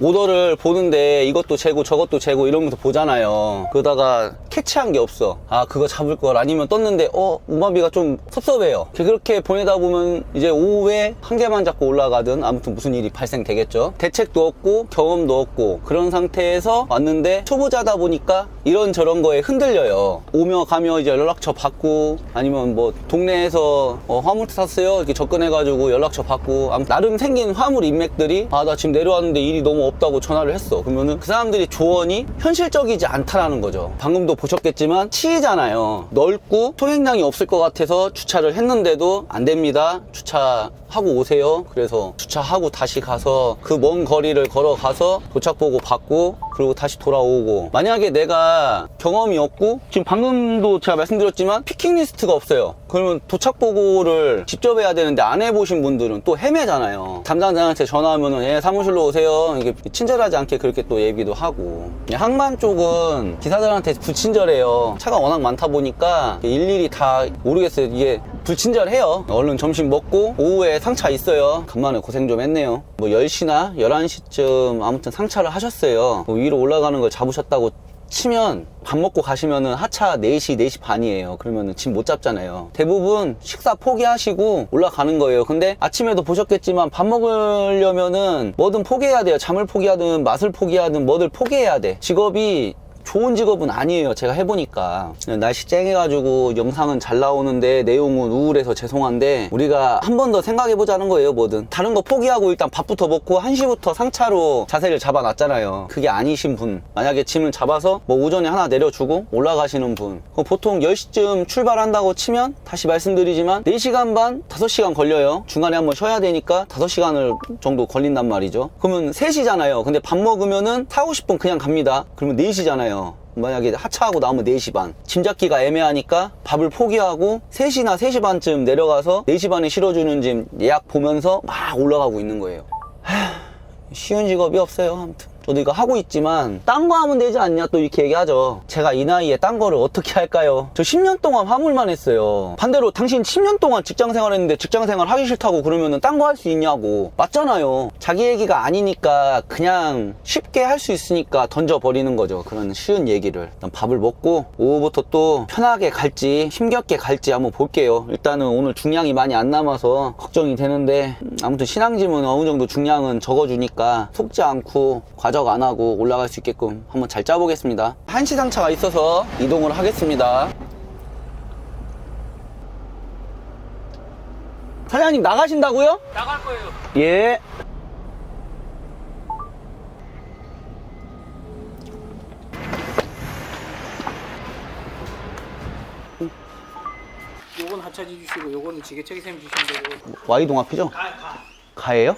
[SPEAKER 1] 오더를 보는데 이것도 재고 저것도 재고 이러면서 보잖아요. 그러다가 캐치한 게 없어. 아, 그거 잡을 걸. 아니면 떴는데 운반비가 좀 섭섭해요. 그렇게 보내다 보면 이제 오후에 한 개만 잡고 올라가든 아무튼 무슨 일이 발생되겠죠. 대책도 없고 경험도 없고 그런 상태에서 왔는데 초보자다 보니까 이런저런 거에 흔들려요. 오며 가며 이제 연락처 받고 아니면 뭐 동네에서 화물차 샀어요 이렇게 접근해가지고 연락처 받고 나름 생긴 화물 인맥들이 나 지금 내려왔는데 일이 너무 없다고 전화를 했어. 그러면은 그 사람들이 조언이 현실적이지 않다라는 거죠. 방금도 보셨겠지만 치이잖아요. 넓고 통행량이 없을 것 같아서 주차를 했는데도 안 됩니다. 주차하고 오세요. 그래서 주차하고 다시 가서 그 먼 거리를 걸어가서 도착보고 받고 그리고 다시 돌아오고. 만약에 내가 경험이 없고 지금 방금도 제가 말씀드렸지만 피킹 리스트가 없어요. 그러면 도착보고를 직접 해야 되는데 안 해보신 분들은 또 헤매잖아요. 담당자한테 전화하면은 사무실로 오세요. 이게 친절하지 않게 그렇게 또 얘기도 하고. 항만 쪽은 기사들한테 불친절해요. 차가 워낙 많다 보니까 일일이 다 모르겠어요. 이게 불친절해요. 얼른 점심 먹고 오후에 상차 있어요. 간만에 고생 좀 했네요. 뭐 10시나 11시쯤 아무튼 상차를 하셨어요. 뭐 위로 올라가는 걸 잡으셨다고 치면 밥 먹고 가시면은 하차 4시, 4시 반이에요. 그러면은 짐 못 잡잖아요. 대부분 식사 포기하시고 올라가는 거예요. 근데 아침에도 보셨겠지만 밥 먹으려면은 뭐든 포기해야 돼요. 잠을 포기하든 맛을 포기하든 뭐들 포기해야 돼. 직업이 좋은 직업은 아니에요. 제가 해보니까 날씨 쨍해가지고 영상은 잘 나오는데 내용은 우울해서 죄송한데 우리가 한 번 더 생각해보자는 거예요. 뭐든 다른 거 포기하고 일단 밥부터 먹고 1시부터 상차로 자세를 잡아놨잖아요. 그게 아니신 분, 만약에 짐을 잡아서 뭐 오전에 하나 내려주고 올라가시는 분, 보통 10시쯤 출발한다고 치면 다시 말씀드리지만 4시간 반, 5시간 걸려요. 중간에 한번 쉬어야 되니까 5시간을 정도 걸린단 말이죠. 그러면 3시잖아요. 근데 밥 먹으면은 4, 50분 그냥 갑니다. 그러면 4시잖아요. 만약에 하차하고 나오면 4시 반. 짐 잡기가 애매하니까 밥을 포기하고 3시나 3시 반쯤 내려가서 4시 반에 실어주는 짐 예약 보면서 막 올라가고 있는 거예요. 쉬운 직업이 없어요. 아무튼 저도 이거 하고 있지만 딴 거 하면 되지 않냐 또 이렇게 얘기하죠. 제가 이 나이에 딴 거를 어떻게 할까요? 저 10년 동안 화물만 했어요. 반대로 당신 10년 동안 직장생활 했는데 직장생활 하기 싫다고 그러면은 딴 거 할 수 있냐고. 맞잖아요. 자기 얘기가 아니니까 그냥 쉽게 할 수 있으니까 던져버리는 거죠. 그런 쉬운 얘기를. 일단 밥을 먹고 오후부터 또 편하게 갈지 힘겹게 갈지 한번 볼게요. 일단은 오늘 중량이 많이 안 남아서 걱정이 되는데 아무튼 신앙짐은 어느 정도 중량은 적어주니까 속지 않고 과적 안 하고 올라갈 수 있게끔 한번 잘 짜보겠습니다. 1시 상차가 있어서 이동을 하겠습니다. 사장님 나가신다고요?
[SPEAKER 6] 나갈 거예요.
[SPEAKER 1] 예.
[SPEAKER 6] 차지 주시고 요거는 지게차기 쌤 주시면 되고.
[SPEAKER 1] Y 동압이죠? 가예요?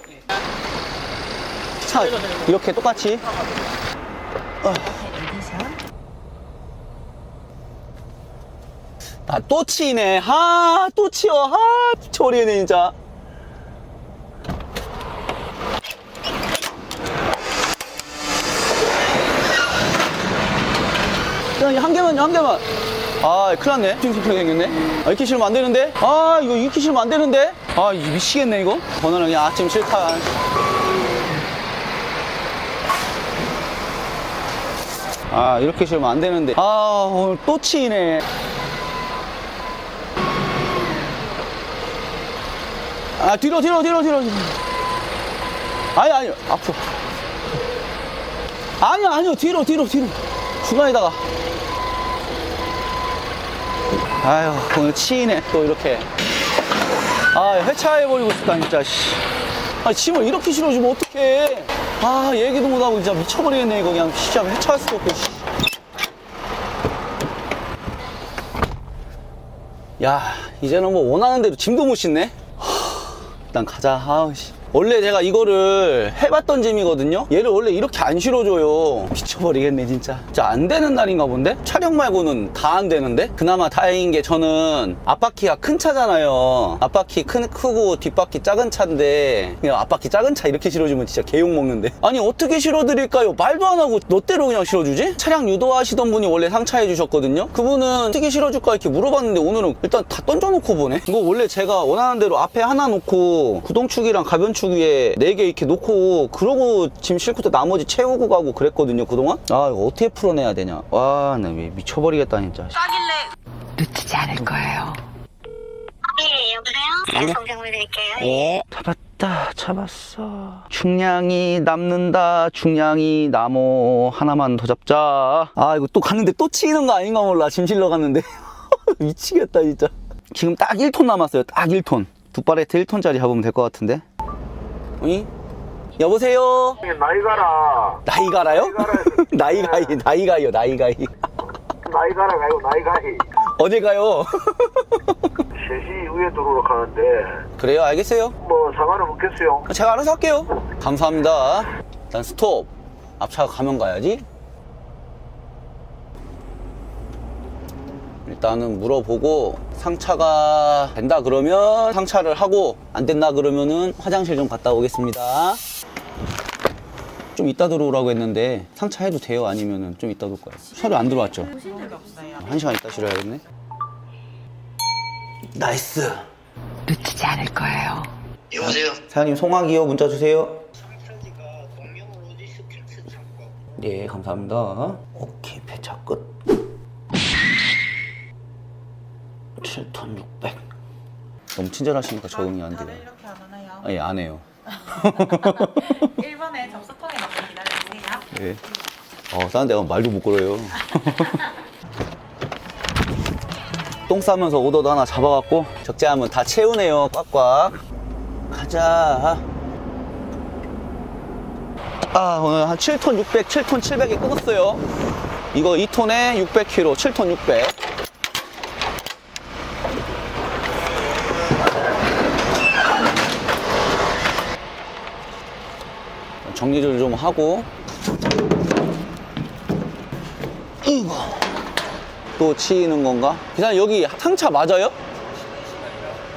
[SPEAKER 1] 차 이렇게 똑같이. 아, 또 치네. 또 치워. 미쳐버리겠네, 진짜. 그냥 한 개만요, 한 개만. 아, 큰일 났네. 핑핑핑 생겼네. 이렇게 싫으면 안 되는데? 이거 이렇게 싫으면 안 되는데? 이거 미치겠네, 이거. 오늘은 그냥 아침 실탄. 이렇게 싫으면 안 되는데. 오늘 또 치이네. 뒤로. 아니, 앞으로. 아니요, 뒤로. 중간에다가. 오늘 치이네, 또 이렇게. 회차해버리고 싶다, 진짜, 씨. 짐을 이렇게 실어주면 어떡해. 얘기도 못하고 진짜 미쳐버리겠네, 이거. 그냥 진짜 회차할 수도 없고, 씨. 야, 이제는 뭐 원하는 대로 짐도 못 싣네? 일단 가자. 원래 제가 이거를 해봤던 짐이거든요. 얘를 원래 이렇게 안 실어줘요. 미쳐버리겠네, 진짜. 진짜 안 되는 날인가 본데? 촬영 말고는 다 안 되는데? 그나마 다행인 게 저는 앞바퀴가 큰 차잖아요. 앞바퀴 크고 뒷바퀴 작은 차인데 그냥 앞바퀴 작은 차 이렇게 실어주면 진짜 개욕 먹는데. 아니, 어떻게 실어드릴까요? 말도 안 하고 롯데로 그냥 실어주지? 차량 유도하시던 분이 원래 상차해 주셨거든요. 그분은 어떻게 실어줄까 이렇게 물어봤는데 오늘은 일단 다 던져놓고 보네. 이거 원래 제가 원하는 대로 앞에 하나 놓고 구동축이랑 가변축 위에 4개 이렇게 놓고 그러고 짐 싣고 또 나머지 채우고 가고 그랬거든요, 그동안. 이거 어떻게 풀어내야 되냐. 나 미쳐버리겠다, 진짜.
[SPEAKER 7] 놓치지 않을 거예요.
[SPEAKER 2] 네, 여보세요? 정정을 드릴게요.
[SPEAKER 1] 잡았어. 중량이 남는다. 중량이 남어. 하나만 더 잡자. 이거 또 갔는데 또 치이는 거 아닌가 몰라. 짐 실러 갔는데. 미치겠다, 진짜. 지금 딱 1톤 남았어요. 딱 1톤. 두 팔레트 1톤짜리 잡으면 될 것 같은데. 여보세요?
[SPEAKER 4] 나이 가라.
[SPEAKER 1] 나이 가라요? 나이가요.
[SPEAKER 4] 나이 가라 가요, 나이 가이.
[SPEAKER 1] 어디 가요?
[SPEAKER 4] 3시 위에 도로로 가는데,
[SPEAKER 1] 그래요, 알겠어요.
[SPEAKER 4] 뭐, 상관은 없겠어요.
[SPEAKER 1] 제가 알아서 할게요. 감사합니다. 일단 스톱. 앞차가 가면 가야지. 일단은 물어보고 상차가 된다 그러면 상차를 하고 안 된다 그러면은 화장실 좀 갔다 오겠습니다. 좀 이따 들어오라고 했는데 상차해도 돼요? 아니면은 좀 이따 올 거예요? 서류 안 들어왔죠? 오신 적이 없어요. 1시간 있다 실어야겠네. 나이스.
[SPEAKER 7] 놓치지 않을 거예요.
[SPEAKER 1] 여보세요? 사장님 송화기요. 문자 주세요. 네, 감사합니다. 오케이, 배차 끝. 7톤 600. 너무 친절하시니까 적응이 안 돼요.
[SPEAKER 8] 이렇게 안 하나요?
[SPEAKER 1] 예, 안 해요.
[SPEAKER 8] 1번에 접수통에 넣고 기다려주세요.
[SPEAKER 1] 네. 다른 데가 말도 못 걸어요. 똥 싸면서 오더도 하나 잡아갖고 적재하면 다 채우네요. 꽉꽉. 가자. 오늘 한 7톤 600, 7톤 700에 끊었어요. 이거 2톤에 600kg, 7톤 600. 정리를 좀 하고. 또 치이는 건가? 기사님, 여기 상차 맞아요?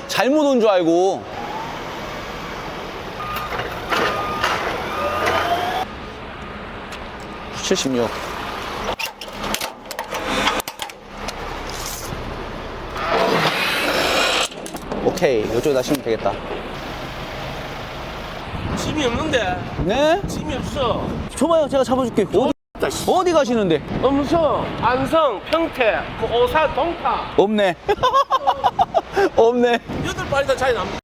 [SPEAKER 1] 잘못 온 줄 알고. (76) 오케이, 이쪽에다 심으면 되겠다.
[SPEAKER 6] 짐이 없는데.
[SPEAKER 1] 네?
[SPEAKER 6] 짐이 없어.
[SPEAKER 1] 줘봐요, 제가 잡아줄게. 어디 가시는데?
[SPEAKER 6] 음성, 안성, 평택, 오산, 동탄.
[SPEAKER 1] 없네. 없네.
[SPEAKER 6] 8발이 차이 납니다.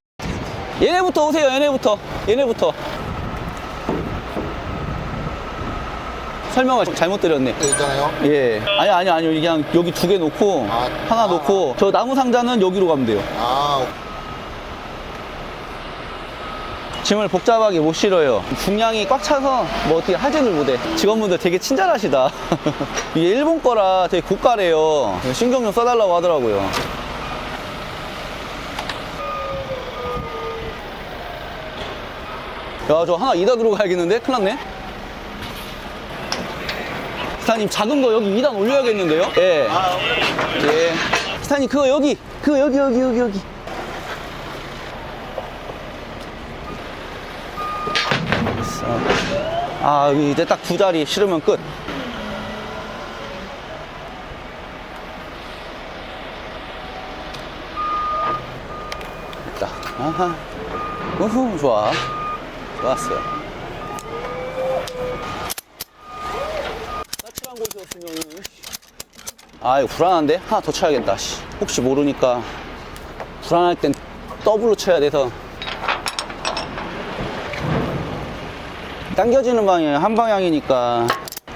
[SPEAKER 1] 얘네부터 오세요, 얘네부터. 설명을 잘못 드렸네.
[SPEAKER 3] 있잖아요.
[SPEAKER 1] 예. 아니요. 그냥 여기 2개 놓고, 하나 놓고, 저 나무 상자는 여기로 가면 돼요. 짐을 복잡하게 못 실어요. 중량이 꽉 차서 뭐 어떻게 하지를 못해. 직원분들 되게 친절하시다. 이게 일본 거라 되게 고가래요. 신경 좀 써달라고 하더라고요. 야, 저 하나 2단으로 가야겠는데? 큰일 났네. 스타님, 작은 거 여기 2단 올려야겠는데요? 예. 예. 스타님, 그거 여기. 여기. 아, 이제 딱 두 자리 실으면 끝. 됐다. 아하. 우후, 좋아. 좋았어요. 까칠한 곳이었으면. 아, 이거 불안한데? 하나 더 쳐야겠다. 씨. 혹시 모르니까. 불안할 땐 더블로 쳐야 돼서. 당겨지는 방향 한 방향이니까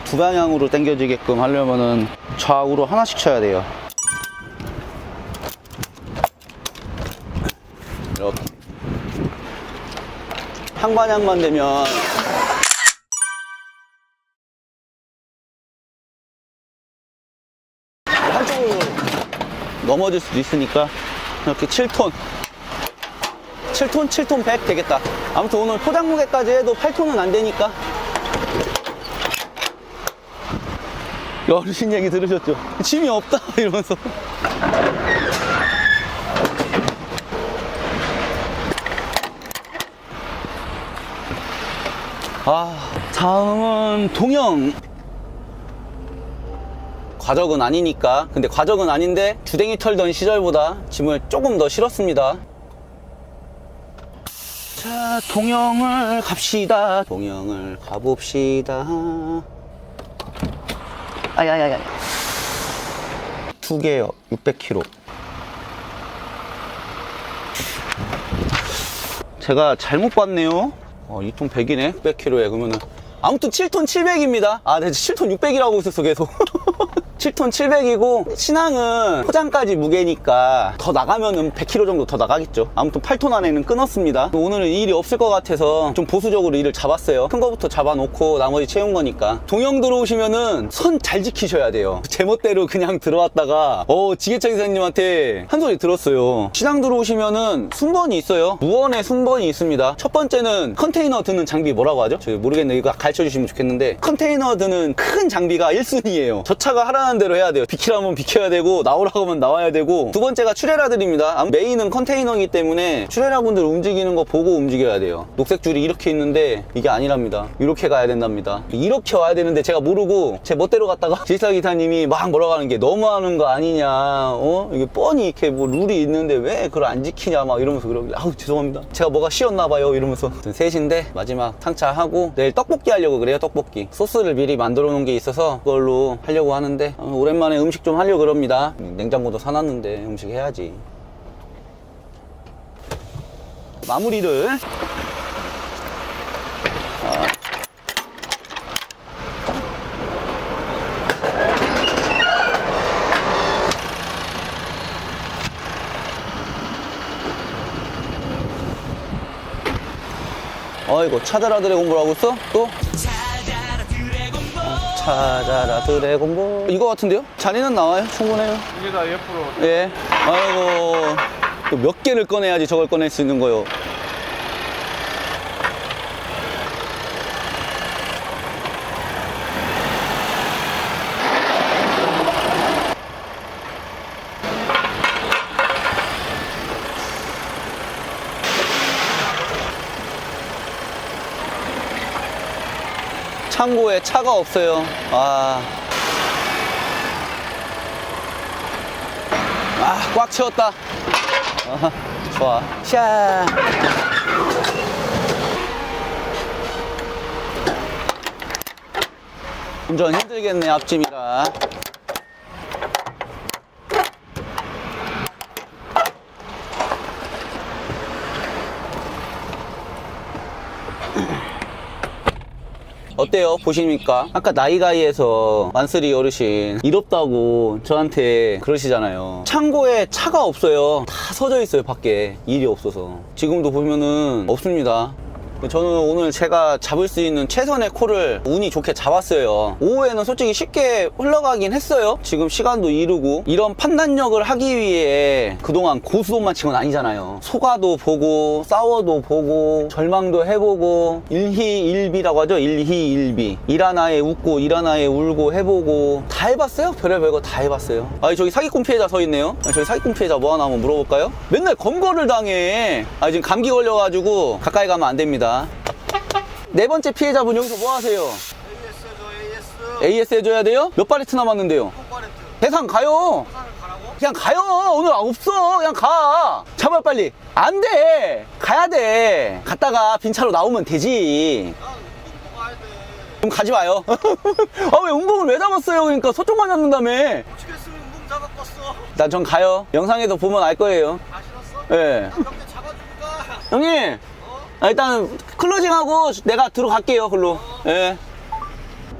[SPEAKER 1] 두 방향으로 당겨지게끔 하려면은 좌우로 하나씩 쳐야 돼요. 이렇게 한 방향만 되면 한쪽으로 넘어질 수도 있으니까 이렇게 7톤 100 되겠다. 아무튼 오늘 포장 무게까지 해도 8톤은 안 되니까. 어르신 얘기 들으셨죠? 짐이 없다 이러면서. 다음은 동영. 과적은 아니니까. 근데 과적은 아닌데 주댕이 털던 시절보다 짐을 조금 더 실었습니다. 자, 동영을 갑시다. 동영을 가봅시다. 아야야야. 두 개요. 600kg. 제가 잘못 봤네요. 2톤 100이네. 600kg에 그러면은 아무튼 7톤 700입니다. 아, 내가 7톤 600이라고 있었어 계속. 7톤 700이고 신앙은 포장까지 무게니까 더 나가면은 100kg 정도 더 나가겠죠. 아무튼 8톤 안에는 끊었습니다. 오늘은 일이 없을 것 같아서 좀 보수적으로 일을 잡았어요. 큰 거부터 잡아놓고 나머지 채운 거니까. 동영 들어오시면은 선 잘 지키셔야 돼요. 제멋대로 그냥 들어왔다가 지게차 기사님한테 한 소리 들었어요. 신앙 들어오시면은 순번이 있어요. 무언의 순번이 있습니다. 첫 번째는 컨테이너 드는 장비 뭐라고 하죠? 저기 모르겠네요. 이거 가르쳐 주시면 좋겠는데, 컨테이너 드는 큰 장비가 1순위예요. 저 차가 하라는 대로 해야 돼요. 비키라면 비켜야 되고 나오라고 하면 나와야 되고. 두 번째가 추레라들입니다. 메인은 컨테이너이기 때문에 추레라분들 움직이는 거 보고 움직여야 돼요. 녹색 줄이 이렇게 있는데 이게 아니랍니다. 이렇게 가야 된답니다. 이렇게 와야 되는데 제가 모르고 제 멋대로 갔다가 지게차 기사님이 막 뭐라고 하는 게 너무하는 거 아니냐, 이게 뻔히 이렇게 뭐 룰이 있는데 왜 그걸 안 지키냐 막 이러면서 그러길래 아우 죄송합니다. 제가 뭐가 쉬었나 봐요 이러면서. 셋인데 마지막 탕차하고 내일 떡볶이 하려고 그래요. 떡볶이 소스를 미리 만들어 놓은 게 있어서 그걸로 하려고 하는데 오랜만에 음식 좀 하려고 그럽니다. 냉장고도 사놨는데 음식 해야지. 마무리를 어이구, 찾아라 드래곤볼 하고 있어? 또? 찾아라 드래곤볼. 이거 같은데요? 자리는 나와요? 충분해요.
[SPEAKER 6] 이게 다 옆으로.
[SPEAKER 1] 예. 아이고, 또 몇 개를 꺼내야지 저걸 꺼낼 수 있는 거요. 창고에 차가 없어요. 꽉 채웠다. 좋아. 샤. 운전 힘들겠네, 앞짐이라. 어때요? 보십니까? 아까 나이가이에서 만쓰리 어르신 일 없다고 저한테 그러시잖아요. 창고에 차가 없어요. 다 서져 있어요. 밖에 일이 없어서. 지금도 보면은 없습니다. 저는 오늘 제가 잡을 수 있는 최선의 콜을 운이 좋게 잡았어요. 오후에는 솔직히 쉽게 흘러가긴 했어요. 지금 시간도 이르고. 이런 판단력을 하기 위해 그동안 고수동만 친 건 아니잖아요. 소가도 보고 싸워도 보고 절망도 해보고 일희일비라고 하죠. 일희일비. 일 하나에 웃고 일 하나에 울고 해보고 다 해봤어요. 별의별 거 다 해봤어요. 아니 저기 사기꾼 피해자 서 있네요. 아니, 저기 사기꾼 피해자 뭐 하나 한번 물어볼까요? 맨날 검거를 당해. 아 지금 감기 걸려가지고 가까이 가면 안 됩니다. 네 번째 피해자분 여기서 뭐 하세요? AS 해줘야 돼요? 몇 바레트 남았는데요? 대상 가요. 그냥 가요. 오늘 없어. 그냥 가. 잡아 빨리. 안 돼. 가야 돼. 갔다가 빈 차로 나오면 되지. 그럼 가지 마요. 아 왜 운봉을 왜 잡았어요? 그러니까 소쪽만 잡는다며.
[SPEAKER 6] 어떻게 쓰면 운동 잡아봤어.
[SPEAKER 1] 일단 전 가요. 영상에서 보면 알 거예요.
[SPEAKER 6] 아 싫었어?
[SPEAKER 1] 예.
[SPEAKER 6] 형님 잡아주니까.
[SPEAKER 1] 형님. 아, 일단 클로징하고 내가 들어갈게요. 글로. 예.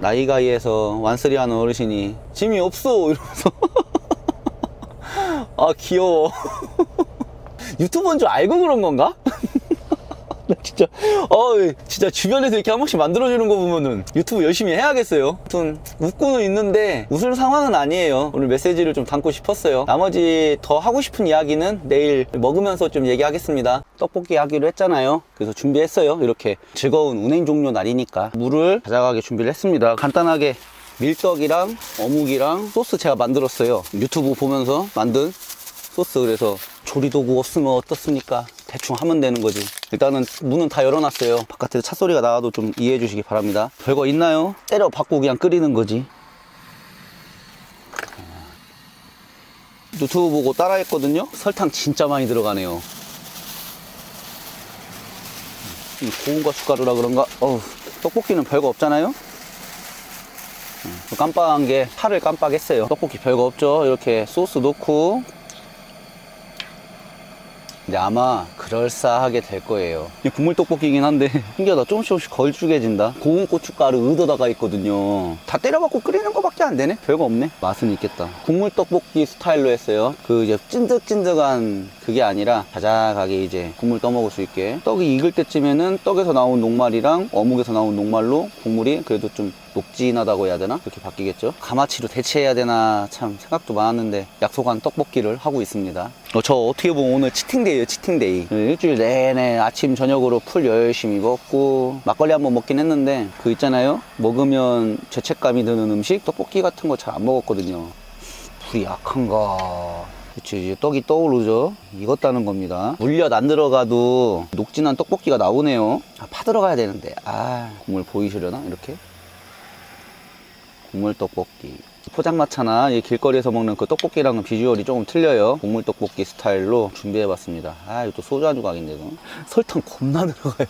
[SPEAKER 1] 나이가이에서 완쓰리 하는 어르신이 짐이 없어 이러면서 아 귀여워. 유튜버인 줄 알고 그런 건가? 나 진짜 진짜 주변에서 이렇게 한 번씩 만들어주는 거 보면은 유튜브 열심히 해야겠어요. 아무튼 웃고는 있는데 웃을 상황은 아니에요. 오늘 메시지를 좀 담고 싶었어요. 나머지 더 하고 싶은 이야기는 내일 먹으면서 좀 얘기하겠습니다. 떡볶이 하기로 했잖아요. 그래서 준비했어요. 이렇게 즐거운 운행 종료 날이니까 물을 가져가게 준비를 했습니다. 간단하게 밀떡이랑 어묵이랑 소스 제가 만들었어요. 유튜브 보면서 만든 소스. 그래서 조리도구 없으면 어떻습니까? 대충 하면 되는 거지. 일단은 문은 다 열어놨어요. 바깥에서 찻소리가 나와도 좀 이해해 주시기 바랍니다. 별거 있나요? 때려 받고 그냥 끓이는 거지. 유튜브 보고 따라했거든요. 설탕 진짜 많이 들어가네요. 고운 고춧가루라 그런가? 떡볶이는 별거 없잖아요. 깜빡한 게 파를 깜빡했어요. 떡볶이 별거 없죠. 이렇게 소스 넣고 근데 아마 그럴싸하게 될 거예요. 국물 떡볶이긴 한데 신기하다. 조금씩 걸쭉해진다. 고운 고춧가루 의도다가 있거든요. 다 때려박고 끓이는 거밖에 안 되네. 별거 없네. 맛은 있겠다. 국물 떡볶이 스타일로 했어요. 그 이제 찐득찐득한 그게 아니라 자작하게 이제 국물 떠먹을 수 있게. 떡이 익을 때쯤에는 떡에서 나온 녹말이랑 어묵에서 나온 녹말로 국물이 그래도 좀 녹진하다고 해야 되나? 그렇게 바뀌겠죠. 가마치로 대체해야 되나 참 생각도 많았는데 약속한 떡볶이를 하고 있습니다. 저 어떻게 보면 오늘 치팅데이예요. 치팅데이. 일주일 내내 아침 저녁으로 풀 열심히 먹고 막걸리 한번 먹긴 했는데 그 있잖아요. 먹으면 죄책감이 드는 음식 떡볶이 같은 거 잘 안 먹었거든요. 불이 약한가. 그치, 이제 떡이 떠오르죠. 익었다는 겁니다. 물엿 안 들어가도 녹진한 떡볶이가 나오네요. 파 들어가야 되는데 국물 보이시려나 이렇게. 국물 떡볶이. 포장마차나 이 길거리에서 먹는 그 떡볶이랑은 비주얼이 조금 틀려요. 국물 떡볶이 스타일로 준비해봤습니다. 이거 또 소주 한 조각인데 이거. 설탕 겁나 들어가요.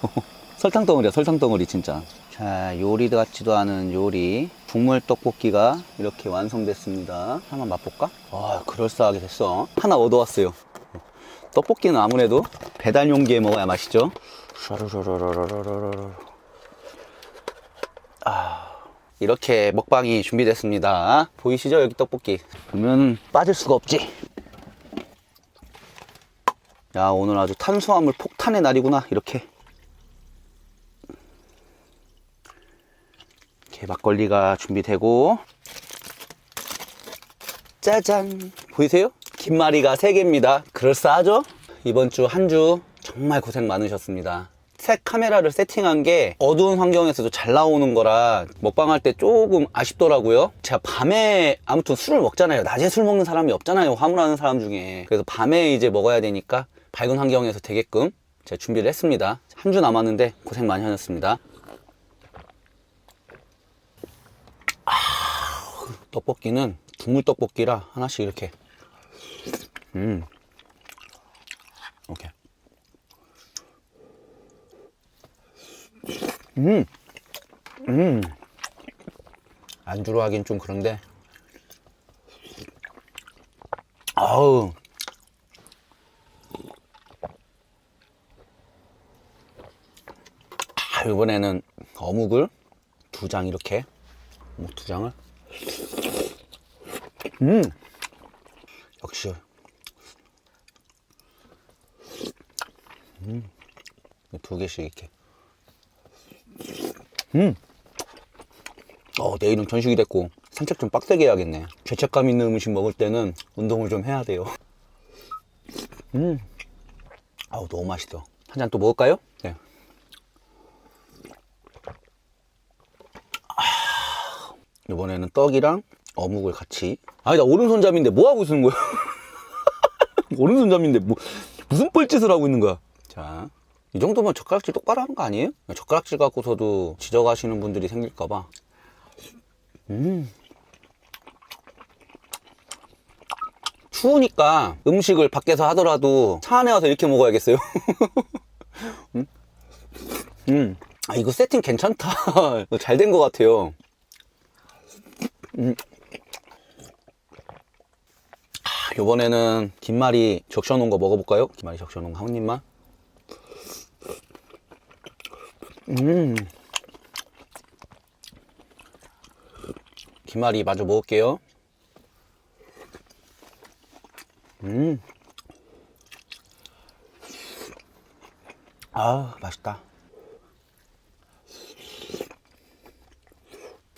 [SPEAKER 1] 설탕 덩어리야, 설탕 덩어리 진짜. 자, 요리 같지도 않은 요리. 국물 떡볶이가 이렇게 완성됐습니다. 한번 맛볼까? 그럴싸하게 됐어. 하나 얻어왔어요. 떡볶이는 아무래도 배달 용기에 먹어야 맛있죠. 이렇게 먹방이 준비됐습니다. 보이시죠? 여기 떡볶이. 그러면 빠질 수가 없지. 야, 오늘 아주 탄수화물 폭탄의 날이구나. 이렇게 막걸리가 준비되고, 짜잔, 보이세요? 김말이가 3개입니다. 그럴싸하죠? 이번 주 한 주 정말 고생 많으셨습니다. 새 카메라를 세팅한 게 어두운 환경에서도 잘 나오는 거라 먹방할 때 조금 아쉽더라고요. 제가 밤에 아무튼 술을 먹잖아요. 낮에 술 먹는 사람이 없잖아요. 화물하는 사람 중에. 그래서 밤에 이제 먹어야 되니까 밝은 환경에서 되게끔 제가 준비를 했습니다. 한 주 남았는데 고생 많이 하셨습니다. 떡볶이는 국물 떡볶이라 하나씩 이렇게 이렇게 안주로 하긴 좀 그런데 이번에는 어묵을 2장 이렇게 어묵 2장을 역시 2개씩 이렇게 내일은 전식이 됐고 산책 좀 빡세게 해야겠네. 죄책감 있는 음식 먹을 때는 운동을 좀 해야 돼요. 너무 맛있어. 한 잔 또 먹을까요? 네. 이번에는 떡이랑 어묵을 같이. 나 오른손잡이인데 뭐 하고 있는 거야? 오른손잡이인데 무슨 뻘짓을 하고 있는 거야? 자, 이 정도면 젓가락질 똑바로 하는 거 아니에요? 젓가락질 갖고서도 지적하시는 분들이 생길까봐. 추우니까 음식을 밖에서 하더라도 차 안에 와서 이렇게 먹어야겠어요. 이거 세팅 괜찮다. 잘 된 것 같아요. 이번에는 김말이 적셔놓은 거 먹어볼까요? 김말이 적셔놓은 거 한 입만. 김말이 마저 먹을게요. 맛있다.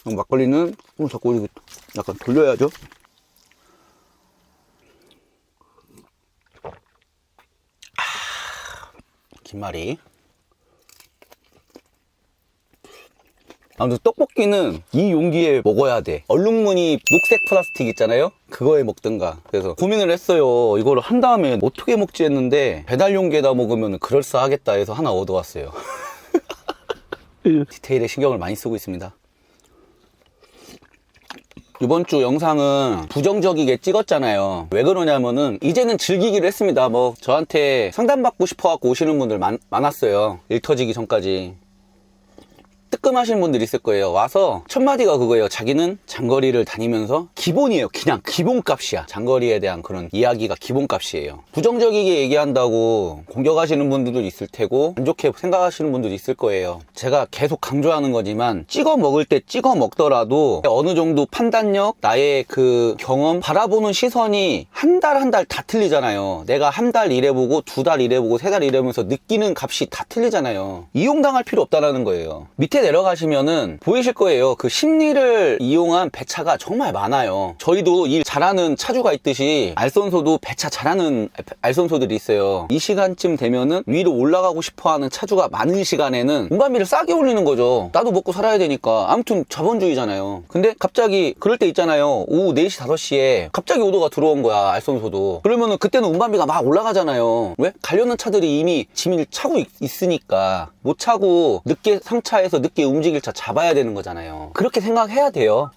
[SPEAKER 1] 막걸리는 자꾸 이렇게 약간 돌려야죠. 김말이. 아무튼 떡볶이는 이 용기에 먹어야 돼. 얼룩무늬 녹색 플라스틱 있잖아요, 그거에 먹든가. 그래서 고민을 했어요. 이거를 한 다음에 어떻게 먹지 했는데 배달 용기에다 먹으면 그럴싸하겠다 해서 하나 얻어왔어요. 디테일에 신경을 많이 쓰고 있습니다. 이번 주 영상은 부정적이게 찍었잖아요. 왜 그러냐면은 이제는 즐기기로 했습니다. 저한테 상담받고 싶어갖고 오시는 분들 많았어요. 일 터지기 전까지. 뜨끔하시는 분들이 있을 거예요. 와서 첫 마디가 그거예요. 자기는 장거리를 다니면서 기본이에요. 그냥 기본값이야. 장거리에 대한 그런 이야기가 기본값이에요. 부정적이게 얘기한다고 공격하시는 분들도 있을 테고 안 좋게 생각하시는 분들도 있을 거예요. 제가 계속 강조하는 거지만 찍어 먹을 때 찍어 먹더라도 어느 정도 판단력, 나의 그 경험, 바라보는 시선이 한 달 다 틀리잖아요. 내가 한 달 일해보고 2달 일해보고 3달 일해보면서 느끼는 값이 다 틀리잖아요. 이용당할 필요 없다는 거예요. 밑에 내려가시면은 보이실 거예요. 그 심리를 이용한 배차가 정말 많아요. 저희도 일 잘하는 차주가 있듯이 알선소도 배차 잘하는 알선소들이 있어요. 이 시간쯤 되면은 위로 올라가고 싶어하는 차주가 많은 시간에는 운반비를 싸게 올리는 거죠. 나도 먹고 살아야 되니까. 아무튼 자본주의잖아요. 근데 갑자기 그럴 때 있잖아요. 오후 4시 5시에 갑자기 오더가 들어온 거야, 알선소도. 그러면은 그때는 운반비가 막 올라가잖아요. 왜? 가려는 차들이 이미 짐을 차고 있으니까. 못 차고 늦게 상차해서 늦게 움직일 차 잡아야 되는 거잖아요. 그렇게 생각해야 돼요.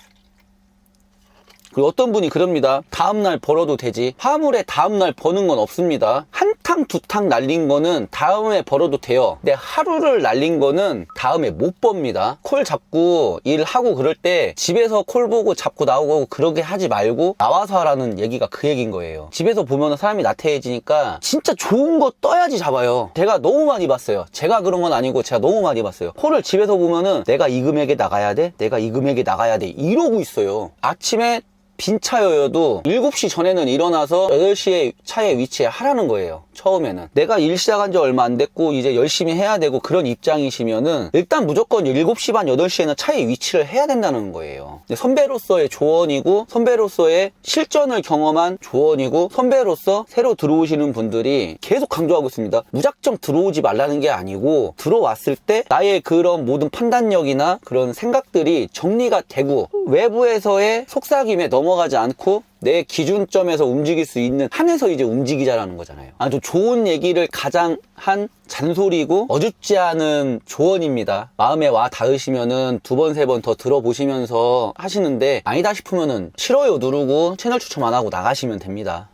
[SPEAKER 1] 그리고 어떤 분이 그럽니다. 다음날 벌어도 되지. 화물에 다음날 버는 건 없습니다. 한 탕, 2탕 날린 거는 다음에 벌어도 돼요. 근데 하루를 날린 거는 다음에 못 법니다. 콜 잡고 일하고 그럴 때 집에서 콜 보고 잡고 나오고 그러게 하지 말고 나와서 하라는 얘기가 그 얘기인 거예요. 집에서 보면 사람이 나태해지니까 진짜 좋은 거 떠야지 잡아요. 제가 너무 많이 봤어요. 제가 그런 건 아니고 제가 너무 많이 봤어요. 콜을 집에서 보면은 내가 이 금액에 나가야 돼? 내가 이 금액에 나가야 돼? 이러고 있어요. 아침에 빈 차여도 7시 전에는 일어나서 8시에 차에 위치해 하라는 거예요. 처음에는 내가 일 시작한 지 얼마 안 됐고 이제 열심히 해야 되고 그런 입장이시면은 일단 무조건 7시 반 8시에는 차에 위치를 해야 된다는 거예요. 선배로서의 조언이고 선배로서의 실전을 경험한 조언이고 선배로서 새로 들어오시는 분들이 계속 강조하고 있습니다. 무작정 들어오지 말라는 게 아니고 들어왔을 때 나의 그런 모든 판단력이나 그런 생각들이 정리가 되고 외부에서의 속삭임에 넘어가지 않고 내 기준점에서 움직일 수 있는 한에서 이제 움직이자라는 거잖아요. 아주 좋은 얘기를 가장 한 잔소리고 어줍지 않은 조언입니다. 마음에 와 닿으시면은 2번, 3번 더 들어보시면서 하시는데 아니다 싶으면은 싫어요 누르고 채널 추첨 안 하고 나가시면 됩니다.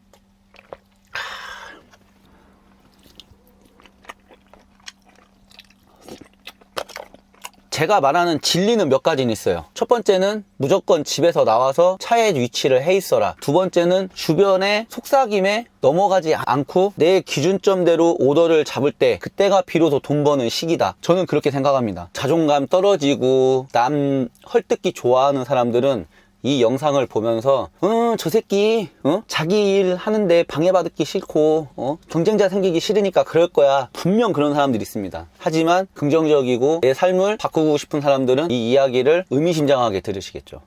[SPEAKER 1] 제가 말하는 진리는 몇 가지는 있어요. 첫 번째는 무조건 집에서 나와서 차에 위치를 해 있어라. 두 번째는 주변의 속삭임에 넘어가지 않고 내 기준점대로 오더를 잡을 때 그때가 비로소 돈 버는 시기다. 저는 그렇게 생각합니다. 자존감 떨어지고 남 헐뜯기 좋아하는 사람들은 이 영상을 보면서 저 새끼 자기 일 하는데 방해받기 싫고 경쟁자 생기기 싫으니까 그럴 거야. 분명 그런 사람들이 있습니다. 하지만 긍정적이고 내 삶을 바꾸고 싶은 사람들은 이 이야기를 의미심장하게 들으시겠죠.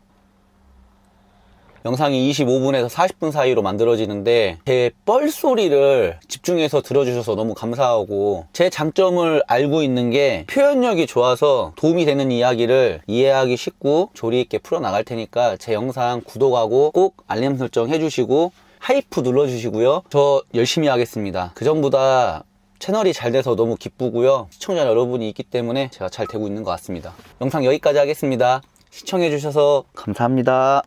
[SPEAKER 1] 영상이 25분에서 40분 사이로 만들어지는데 제 뻘소리를 집중해서 들어주셔서 너무 감사하고, 제 장점을 알고 있는 게 표현력이 좋아서 도움이 되는 이야기를 이해하기 쉽고 조리 있게 풀어나갈 테니까 제 영상 구독하고 꼭 알림 설정 해주시고 하이프 눌러주시고요. 저 열심히 하겠습니다. 그전보다 채널이 잘 돼서 너무 기쁘고요. 시청자 여러분이 있기 때문에 제가 잘 되고 있는 것 같습니다. 영상 여기까지 하겠습니다. 시청해주셔서 감사합니다.